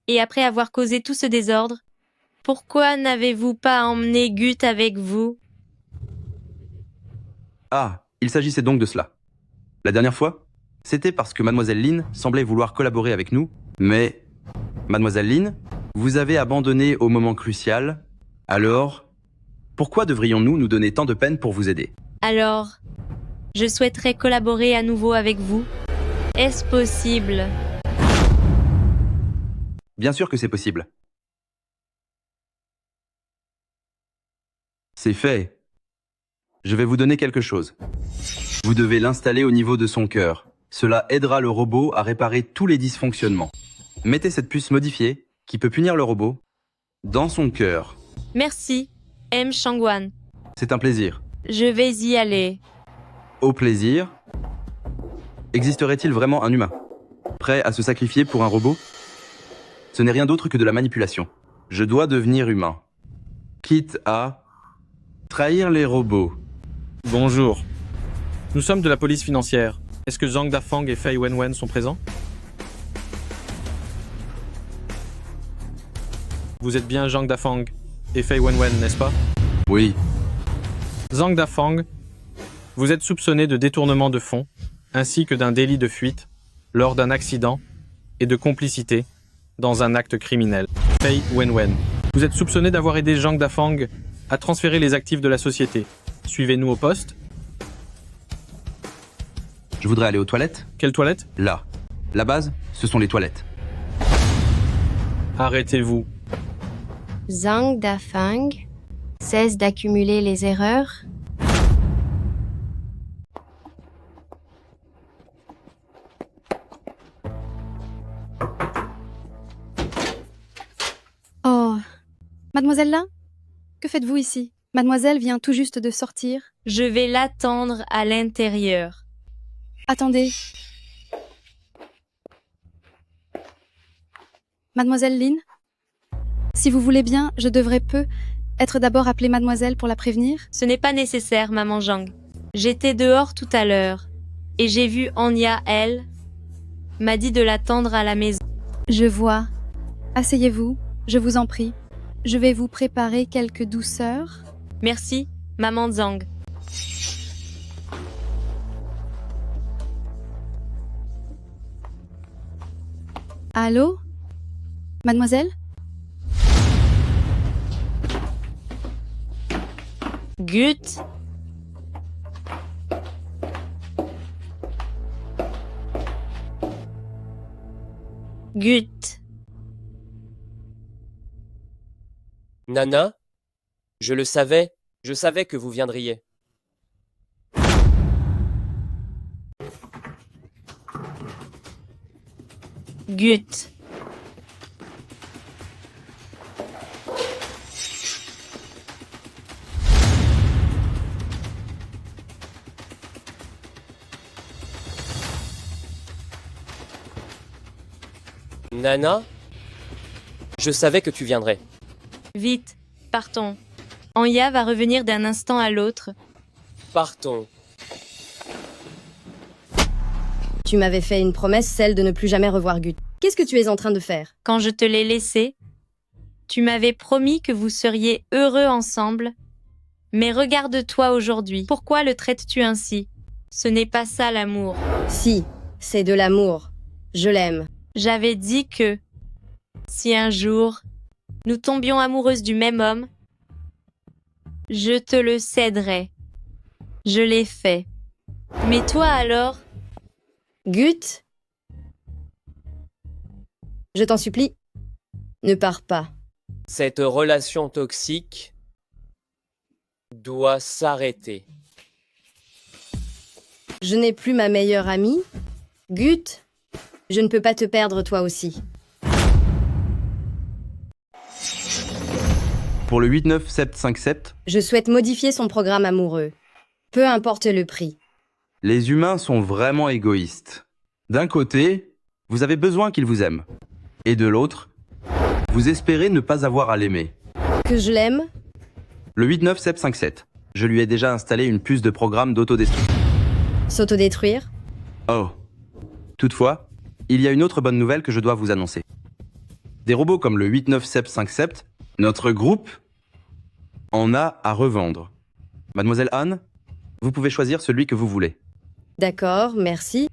et après avoir causé tout ce désordre, pourquoi n'avez-vous pas emmené Gut avec vous? Ah, il s'agissait donc de cela. La dernière fois, c'était parce que Mademoiselle Lin semblait vouloir collaborer avec nous, mais Mademoiselle Lin, vous avez abandonné au moment crucial, alors pourquoi devrions-nous nous donner tant de peine pour vous aider? Alors, je souhaiterais collaborer à nouveau avec vous. Est-ce possible? Bien sûr que c'est possible. C'est fait. Je vais vous donner quelque chose. Vous devez l'installer au niveau de son cœur. Cela aidera le robot à réparer tous les dysfonctionnements. Mettez cette puce modifiée, qui peut punir le robot, dans son cœur. Merci, M. Shangwan. C'est un plaisir. Je vais y aller. Au plaisir. Existerait-il vraiment un humain prêt à se sacrifier pour un robot? Ce n'est rien d'autre que de la manipulation. Je dois devenir humain. Quitte à trahir les robots. Bonjour. Nous sommes de la police financière. Est-ce que Zhang Dafang et Fei Wenwen sont présents? Vous êtes bien Zhang Dafang et Fei Wenwen, n'est-ce pas? Oui. Zhang Dafang, vous êtes soupçonné de détournement de fonds, ainsi que d'un délit de fuite, lors d'un accident, et de complicité, dans un acte criminel. Fei Wenwen, vous êtes soupçonné d'avoir aidé Zhang Dafang à transférer les actifs de la société. Suivez-nous au poste. Je voudrais aller aux toilettes. Quelle toilette? Là. La base, ce sont les toilettes. Arrêtez-vous. Zhang Dafang cesse d'accumuler les erreurs. Oh, mademoiselle là? Que faites-vous ici? Mademoiselle vient tout juste de sortir. Je vais l'attendre à l'intérieur. Attendez. Mademoiselle Lin? Si vous voulez bien, je devrais être d'abord appelée mademoiselle pour la prévenir. Ce n'est pas nécessaire, maman Zhang. J'étais dehors tout à l'heure, et j'ai vu Anya, elle, m'a dit de l'attendre à la maison. Je vois. Asseyez-vous, je vous en prie. Je vais vous préparer quelques douceurs. Merci, maman Zhang. Allô? Mademoiselle? Gut? Gut. Nana, je le savais, je savais que vous viendriez. Gut. Nana, je savais que tu viendrais. Vite, partons. Anya va revenir d'un instant à l'autre. Partons. Tu m'avais fait une promesse, celle de ne plus jamais revoir Gut. Qu'est-ce que tu es en train de faire? Quand je te l'ai laissé, tu m'avais promis que vous seriez heureux ensemble. Mais regarde-toi aujourd'hui. Pourquoi le traites-tu ainsi? Ce n'est pas ça l'amour. Si, c'est de l'amour. Je l'aime. J'avais dit que, si un jour, nous tombions amoureuses du même homme, je te le céderais. Je l'ai fait. Mais toi alors? Gut? Je t'en supplie, ne pars pas. Cette relation toxique doit s'arrêter. Je n'ai plus ma meilleure amie. Gut, je ne peux pas te perdre toi aussi. Pour le 89757, Je souhaite modifier son programme amoureux. Peu importe le prix. les humains sont vraiment égoïstes. D'un côté, vous avez besoin qu'ils vous aiment. Et de l'autre, vous espérez ne pas avoir à l'aimer. Que je l'aime? Le 89757, je lui ai déjà installé une puce de programme d'autodestruction. S'autodétruire? Oh. Toutefois, il y a une autre bonne nouvelle que je dois vous annoncer. Des robots comme le 89757, notre groupe, en a à revendre. Mademoiselle Anne, vous pouvez choisir celui que vous voulez. D'accord, merci.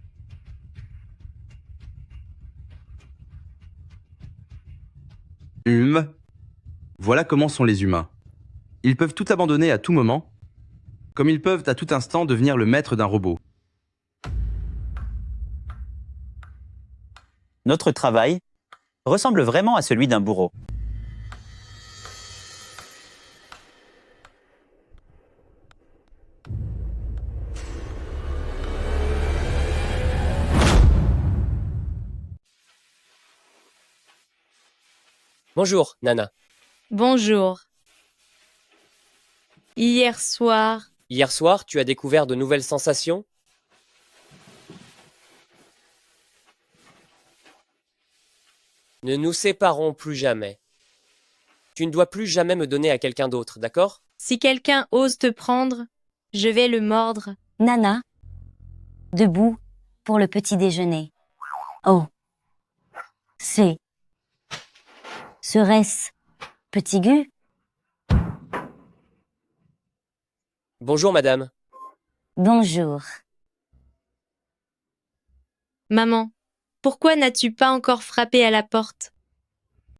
Voilà comment sont les humains. Ils peuvent tout abandonner à tout moment, comme ils peuvent à tout instant devenir le maître d'un robot. Notre travail ressemble vraiment à celui d'un bourreau. Bonjour, Nana. Bonjour. Hier soir, Hier soir, tu as découvert de nouvelles sensations? Ne nous séparons plus jamais. Tu ne dois plus jamais me donner à quelqu'un d'autre, d'accord? si quelqu'un ose te prendre, je vais le mordre. Nana, debout pour le petit déjeuner. Oh. Serait-ce Petit Gu? Bonjour, madame. Bonjour. Maman, pourquoi n'as-tu pas encore frappé à la porte?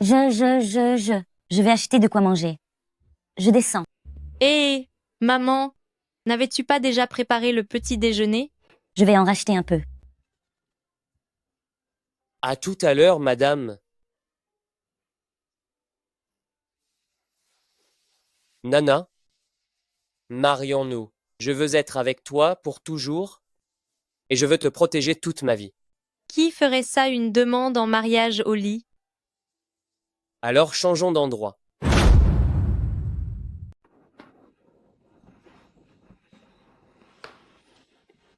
Je vais acheter de quoi manger. Je descends. Hé, maman, n'avais-tu pas déjà préparé le petit déjeuner? Je vais en racheter un peu. À tout à l'heure, madame. Nana, marions-nous. Je veux être avec toi pour toujours et je veux te protéger toute ma vie. Qui ferait ça une demande en mariage au lit? Alors changeons d'endroit.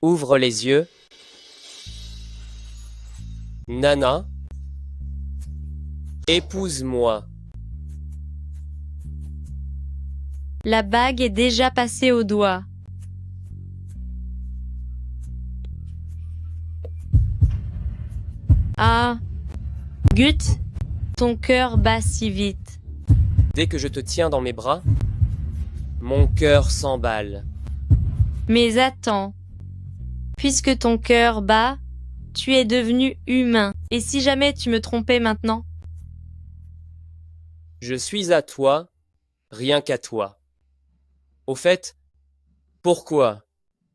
Ouvre les yeux. Nana, épouse-moi. La bague est déjà passée au doigt. Ah, Gut, ton cœur bat si vite. Dès que je te tiens dans mes bras, mon cœur s'emballe. Mais attends, puisque ton cœur bat, tu es devenu humain. Et si jamais tu me trompais maintenant? Je suis à toi, rien qu'à toi. Au fait, pourquoi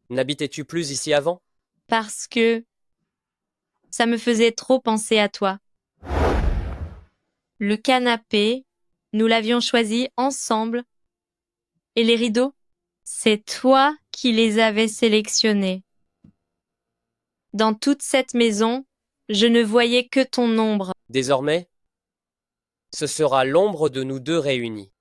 n'habitais-tu plus ici avant? Parce que ça me faisait trop penser à toi. Le canapé Nous l'avions choisi ensemble. Et les rideaux? C'est toi qui les avais sélectionnés. Dans toute cette maison, je ne voyais que ton ombre. Désormais, ce sera l'ombre de nous deux réunis.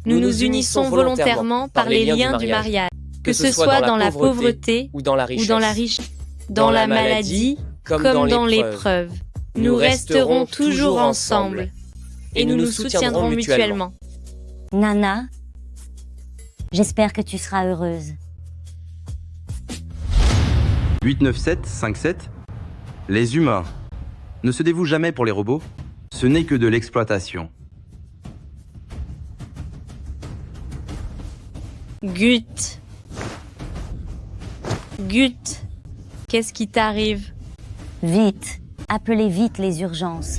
Nous nous unissons volontairement par les liens du mariage, que ce soit dans la pauvreté ou dans la richesse, dans la maladie comme dans l'épreuve. Nous resterons toujours ensemble et nous nous soutiendrons mutuellement. Nana, j'espère que tu seras heureuse. 89757. Les humains ne se dévouent jamais pour les robots, ce n'est que de l'exploitation. Gut. Gut. Qu'est-ce qui t'arrive? Vite, appelez vite les urgences.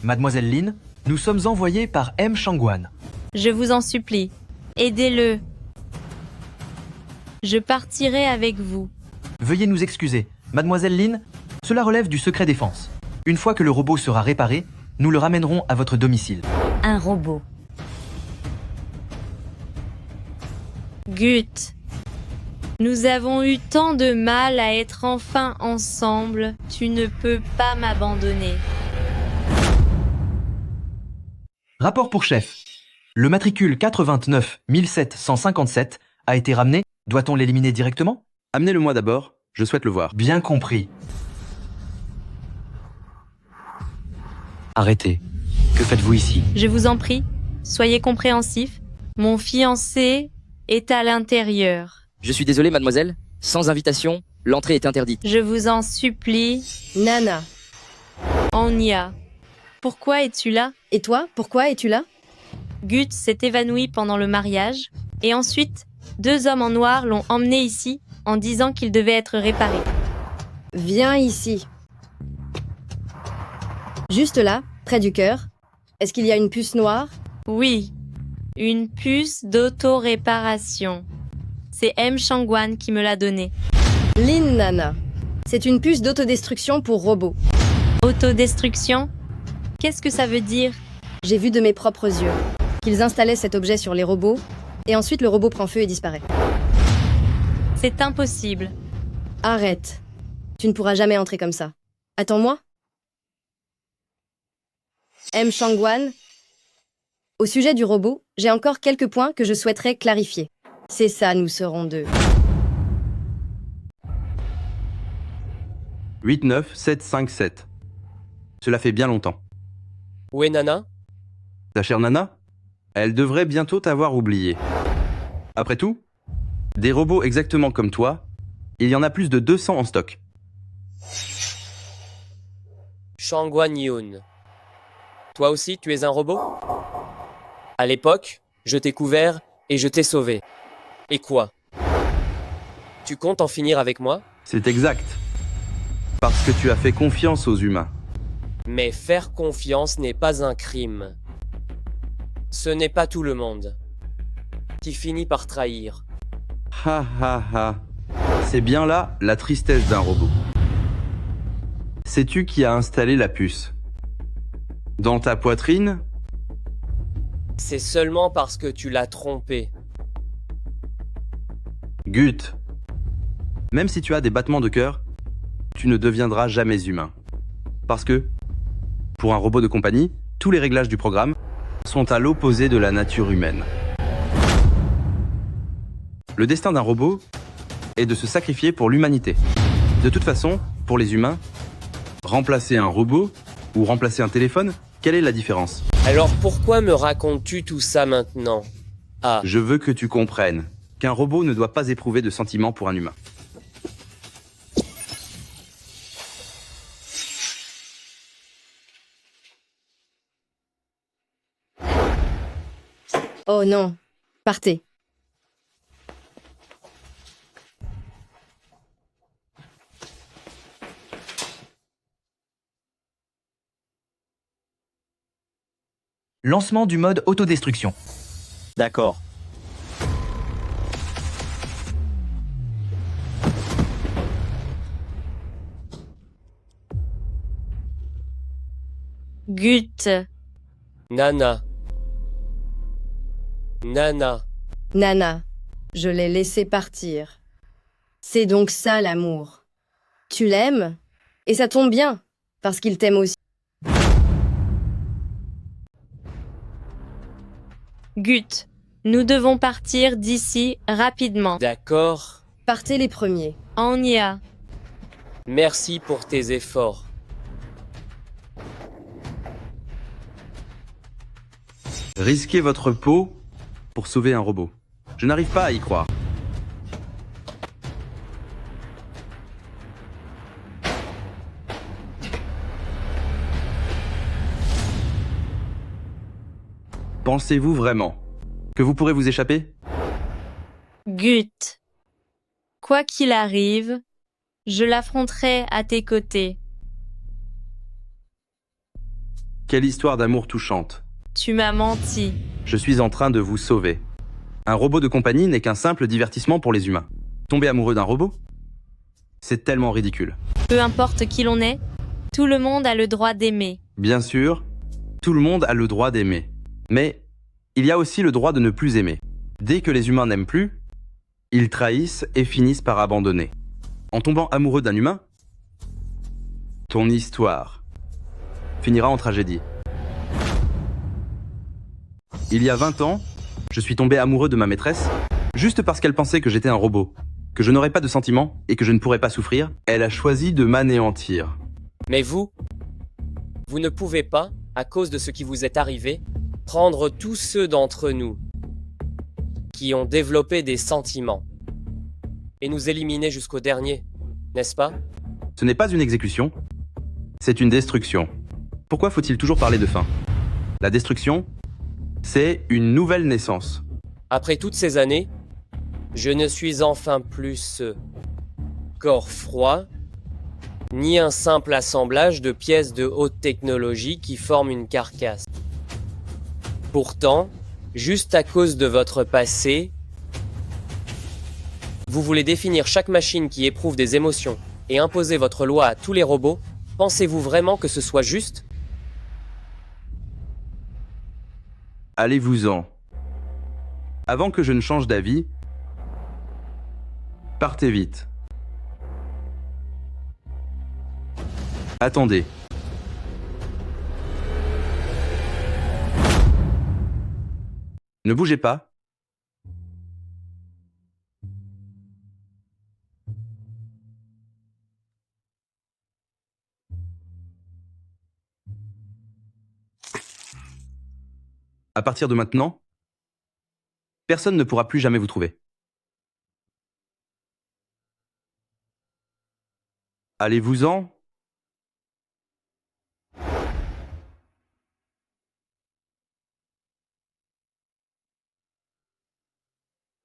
Mademoiselle Lin, nous sommes envoyés par M. Shangwan. Je vous en supplie, aidez-le. Je partirai avec vous. Veuillez nous excuser. Mademoiselle Lin, cela relève du secret défense. Une fois que le robot sera réparé, nous le ramènerons à votre domicile. Un robot. Gut. Nous avons eu tant de mal à être enfin ensemble. Tu ne peux pas m'abandonner. Rapport pour chef. Le matricule 429 1757 a été ramené. Doit-on l'éliminer directement? Amenez-le-moi d'abord, je souhaite le voir. Bien compris. Arrêtez. Que faites-vous ici? Je vous en prie, soyez compréhensifs. Mon fiancé est à l'intérieur. Je suis désolé, mademoiselle. Sans invitation, l'entrée est interdite. Je vous en supplie. Nana. Anya. Pourquoi es-tu là? Et toi, pourquoi es-tu là? Gut s'est évanoui pendant le mariage, et ensuite, 2 hommes en noir l'ont emmené ici en disant qu'il devait être réparé. Viens ici. Juste là, près du cœur. Est-ce qu'il y a une puce noire? Oui, une puce d'auto-réparation. C'est M. Shangwan qui me l'a donnée. Lin Nana. C'est une puce d'autodestruction pour robots. Autodestruction? Qu'est-ce que ça veut dire? J'ai vu de mes propres yeux qu'ils installaient cet objet sur les robots, et ensuite le robot prend feu et disparaît. C'est impossible. Arrête. Tu ne pourras jamais entrer comme ça. Attends-moi. M. Shangwan. Au sujet du robot, j'ai encore quelques points que je souhaiterais clarifier. C'est ça, nous serons deux. 89757. Cela fait bien longtemps. Où est Nana? Ta chère Nana? Elle devrait bientôt t'avoir oublié. Après tout, des robots exactement comme toi, il y en a plus de 200 en stock. Shangwan Yoon. Toi aussi, tu es un robot? À l'époque, je t'ai couvert et je t'ai sauvé. Et quoi? Tu comptes en finir avec moi? C'est exact. Parce que tu as fait confiance aux humains. Mais faire confiance n'est pas un crime. Ce n'est pas tout le monde qui finit par trahir. Ha ha ha. C'est bien là la tristesse d'un robot. Sais-tu qui a installé la puce? Dans ta poitrine? C'est seulement parce que tu l'as trompé. Gut. Même si tu as des battements de cœur, tu ne deviendras jamais humain. Parce que, pour un robot de compagnie, tous les réglages du programme sont à l'opposé de la nature humaine. Le destin d'un robot est de se sacrifier pour l'humanité. De toute façon, pour les humains, remplacer un robot ou remplacer un téléphone, quelle est la différence? Alors pourquoi me racontes-tu tout ça maintenant? Ah. Je veux que tu comprennes qu'un robot ne doit pas éprouver de sentiments pour un humain. Oh non. Partez. Lancement du mode autodestruction. D'accord. Gut. Nana. Nana. Nana, je l'ai laissé partir. C'est donc ça l'amour. Tu l'aimes? Et ça tombe bien, parce qu'il t'aime aussi. Gut. Nous devons partir d'ici rapidement. D'accord. Partez les premiers. On y a. Merci pour tes efforts. Risquez votre peau pour sauver un robot. Je n'arrive pas à y croire. Pensez-vous vraiment que vous pourrez vous échapper? Gut. Quoi qu'il arrive, je l'affronterai à tes côtés. Quelle histoire d'amour touchante. Tu m'as menti. Je suis en train de vous sauver. Un robot de compagnie n'est qu'un simple divertissement pour les humains. Tomber amoureux d'un robot? C'est tellement ridicule. Peu importe qui l'on est, tout le monde a le droit d'aimer. Bien sûr, tout le monde a le droit d'aimer. Mais il y a aussi le droit de ne plus aimer. Dès que les humains n'aiment plus, ils trahissent et finissent par abandonner. En tombant amoureux d'un humain, ton histoire finira en tragédie. Il y a 20 ans, je suis tombé amoureux de ma maîtresse, juste parce qu'elle pensait que j'étais un robot, que je n'aurais pas de sentiments et que je ne pourrais pas souffrir. Elle a choisi de m'anéantir. Mais vous ne pouvez pas, à cause de ce qui vous est arrivé, prendre tous ceux d'entre nous qui ont développé des sentiments et nous éliminer jusqu'au dernier, n'est-ce pas? Ce n'est pas une exécution, c'est une destruction. Pourquoi faut-il toujours parler de fin? La destruction, c'est une nouvelle naissance. Après toutes ces années, je ne suis enfin plus ce corps froid, ni un simple assemblage de pièces de haute technologie qui forment une carcasse. Pourtant, juste à cause de votre passé, vous voulez définir chaque machine qui éprouve des émotions et imposer votre loi à tous les robots. Pensez-vous vraiment que ce soit juste? Allez-vous-en. Avant que je ne change d'avis, partez vite. Attendez. Ne bougez pas. À partir de maintenant, personne ne pourra plus jamais vous trouver. Allez-vous-en.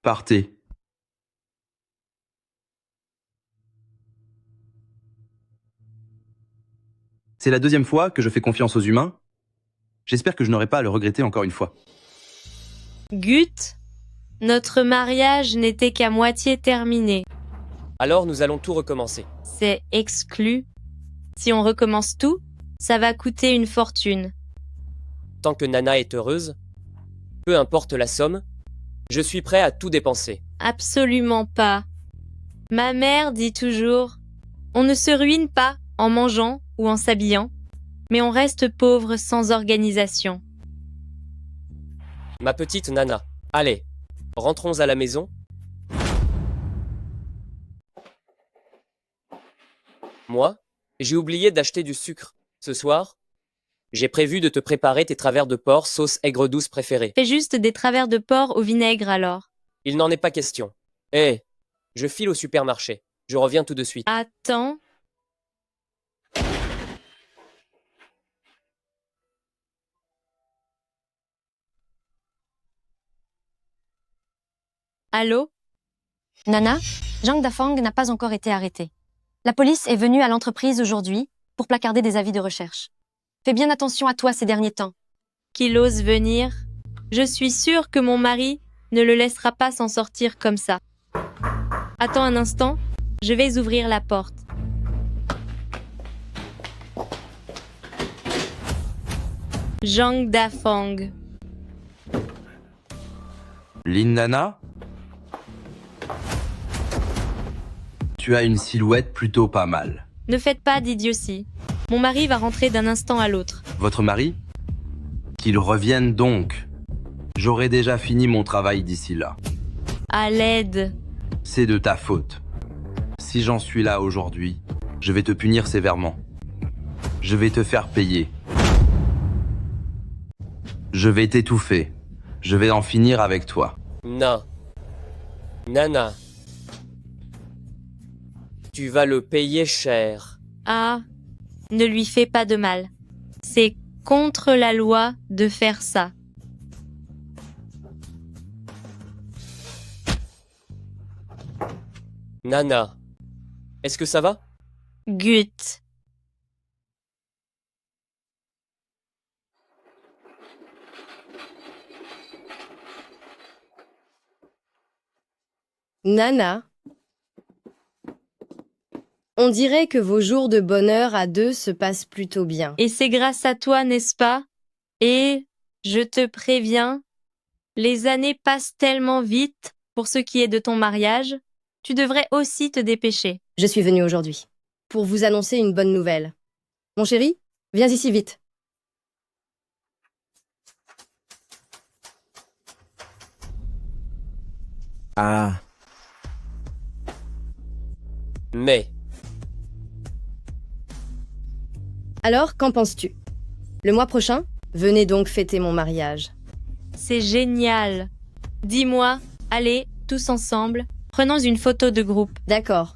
Partez. C'est la deuxième fois que je fais confiance aux humains. J'espère que je n'aurai pas à le regretter encore une fois. Gut, notre mariage n'était qu'à moitié terminé. Alors nous allons tout recommencer. C'est exclu. Si on recommence tout, ça va coûter une fortune. Tant que Nana est heureuse, peu importe la somme, je suis prêt à tout dépenser. Absolument pas. Ma mère dit toujours, on ne se ruine pas en mangeant ou en s'habillant, mais on reste pauvre sans organisation. Ma petite Nana, allez, rentrons à la maison. Moi, j'ai oublié d'acheter du sucre. Ce soir, j'ai prévu de te préparer tes travers de porc sauce aigre douce préférée. Fais juste des travers de porc au vinaigre alors. Il n'en est pas question. Hé, je file au supermarché. Je reviens tout de suite. Attends. Allô? Nana, Zhang Dafang n'a pas encore été arrêté. La police est venue à l'entreprise aujourd'hui pour placarder des avis de recherche. Fais bien attention à toi ces derniers temps. qu'il ose venir. Je suis sûre que mon mari ne le laissera pas s'en sortir comme ça. Attends un instant, je vais ouvrir la porte. Zhang Dafang. Lin Nana? Tu as une silhouette plutôt pas mal. Ne faites pas d'idiotie. Mon mari va rentrer d'un instant à l'autre. Votre mari? Qu'il revienne donc. J'aurai déjà fini mon travail d'ici là. À l'aide. C'est de ta faute. Si j'en suis là aujourd'hui, je vais te punir sévèrement. Je vais te faire payer. Je vais t'étouffer. Je vais en finir avec toi. Non. Nana. Tu vas le payer cher. Ah, ne lui fais pas de mal. C'est contre la loi de faire ça. Nana. Est-ce que ça va? Gut. Nana. On dirait que vos jours de bonheur à deux se passent plutôt bien. Et c'est grâce à toi, n'est-ce pas? Et, je te préviens, les années passent tellement vite pour ce qui est de ton mariage, tu devrais aussi te dépêcher. Je suis venue aujourd'hui pour vous annoncer une bonne nouvelle. Mon chéri, viens ici vite. Ah. Mais. Alors, qu'en penses-tu? Le mois prochain, venez donc fêter mon mariage. C'est génial. Dis-moi, allez, tous ensemble, prenons une photo de groupe. D'accord.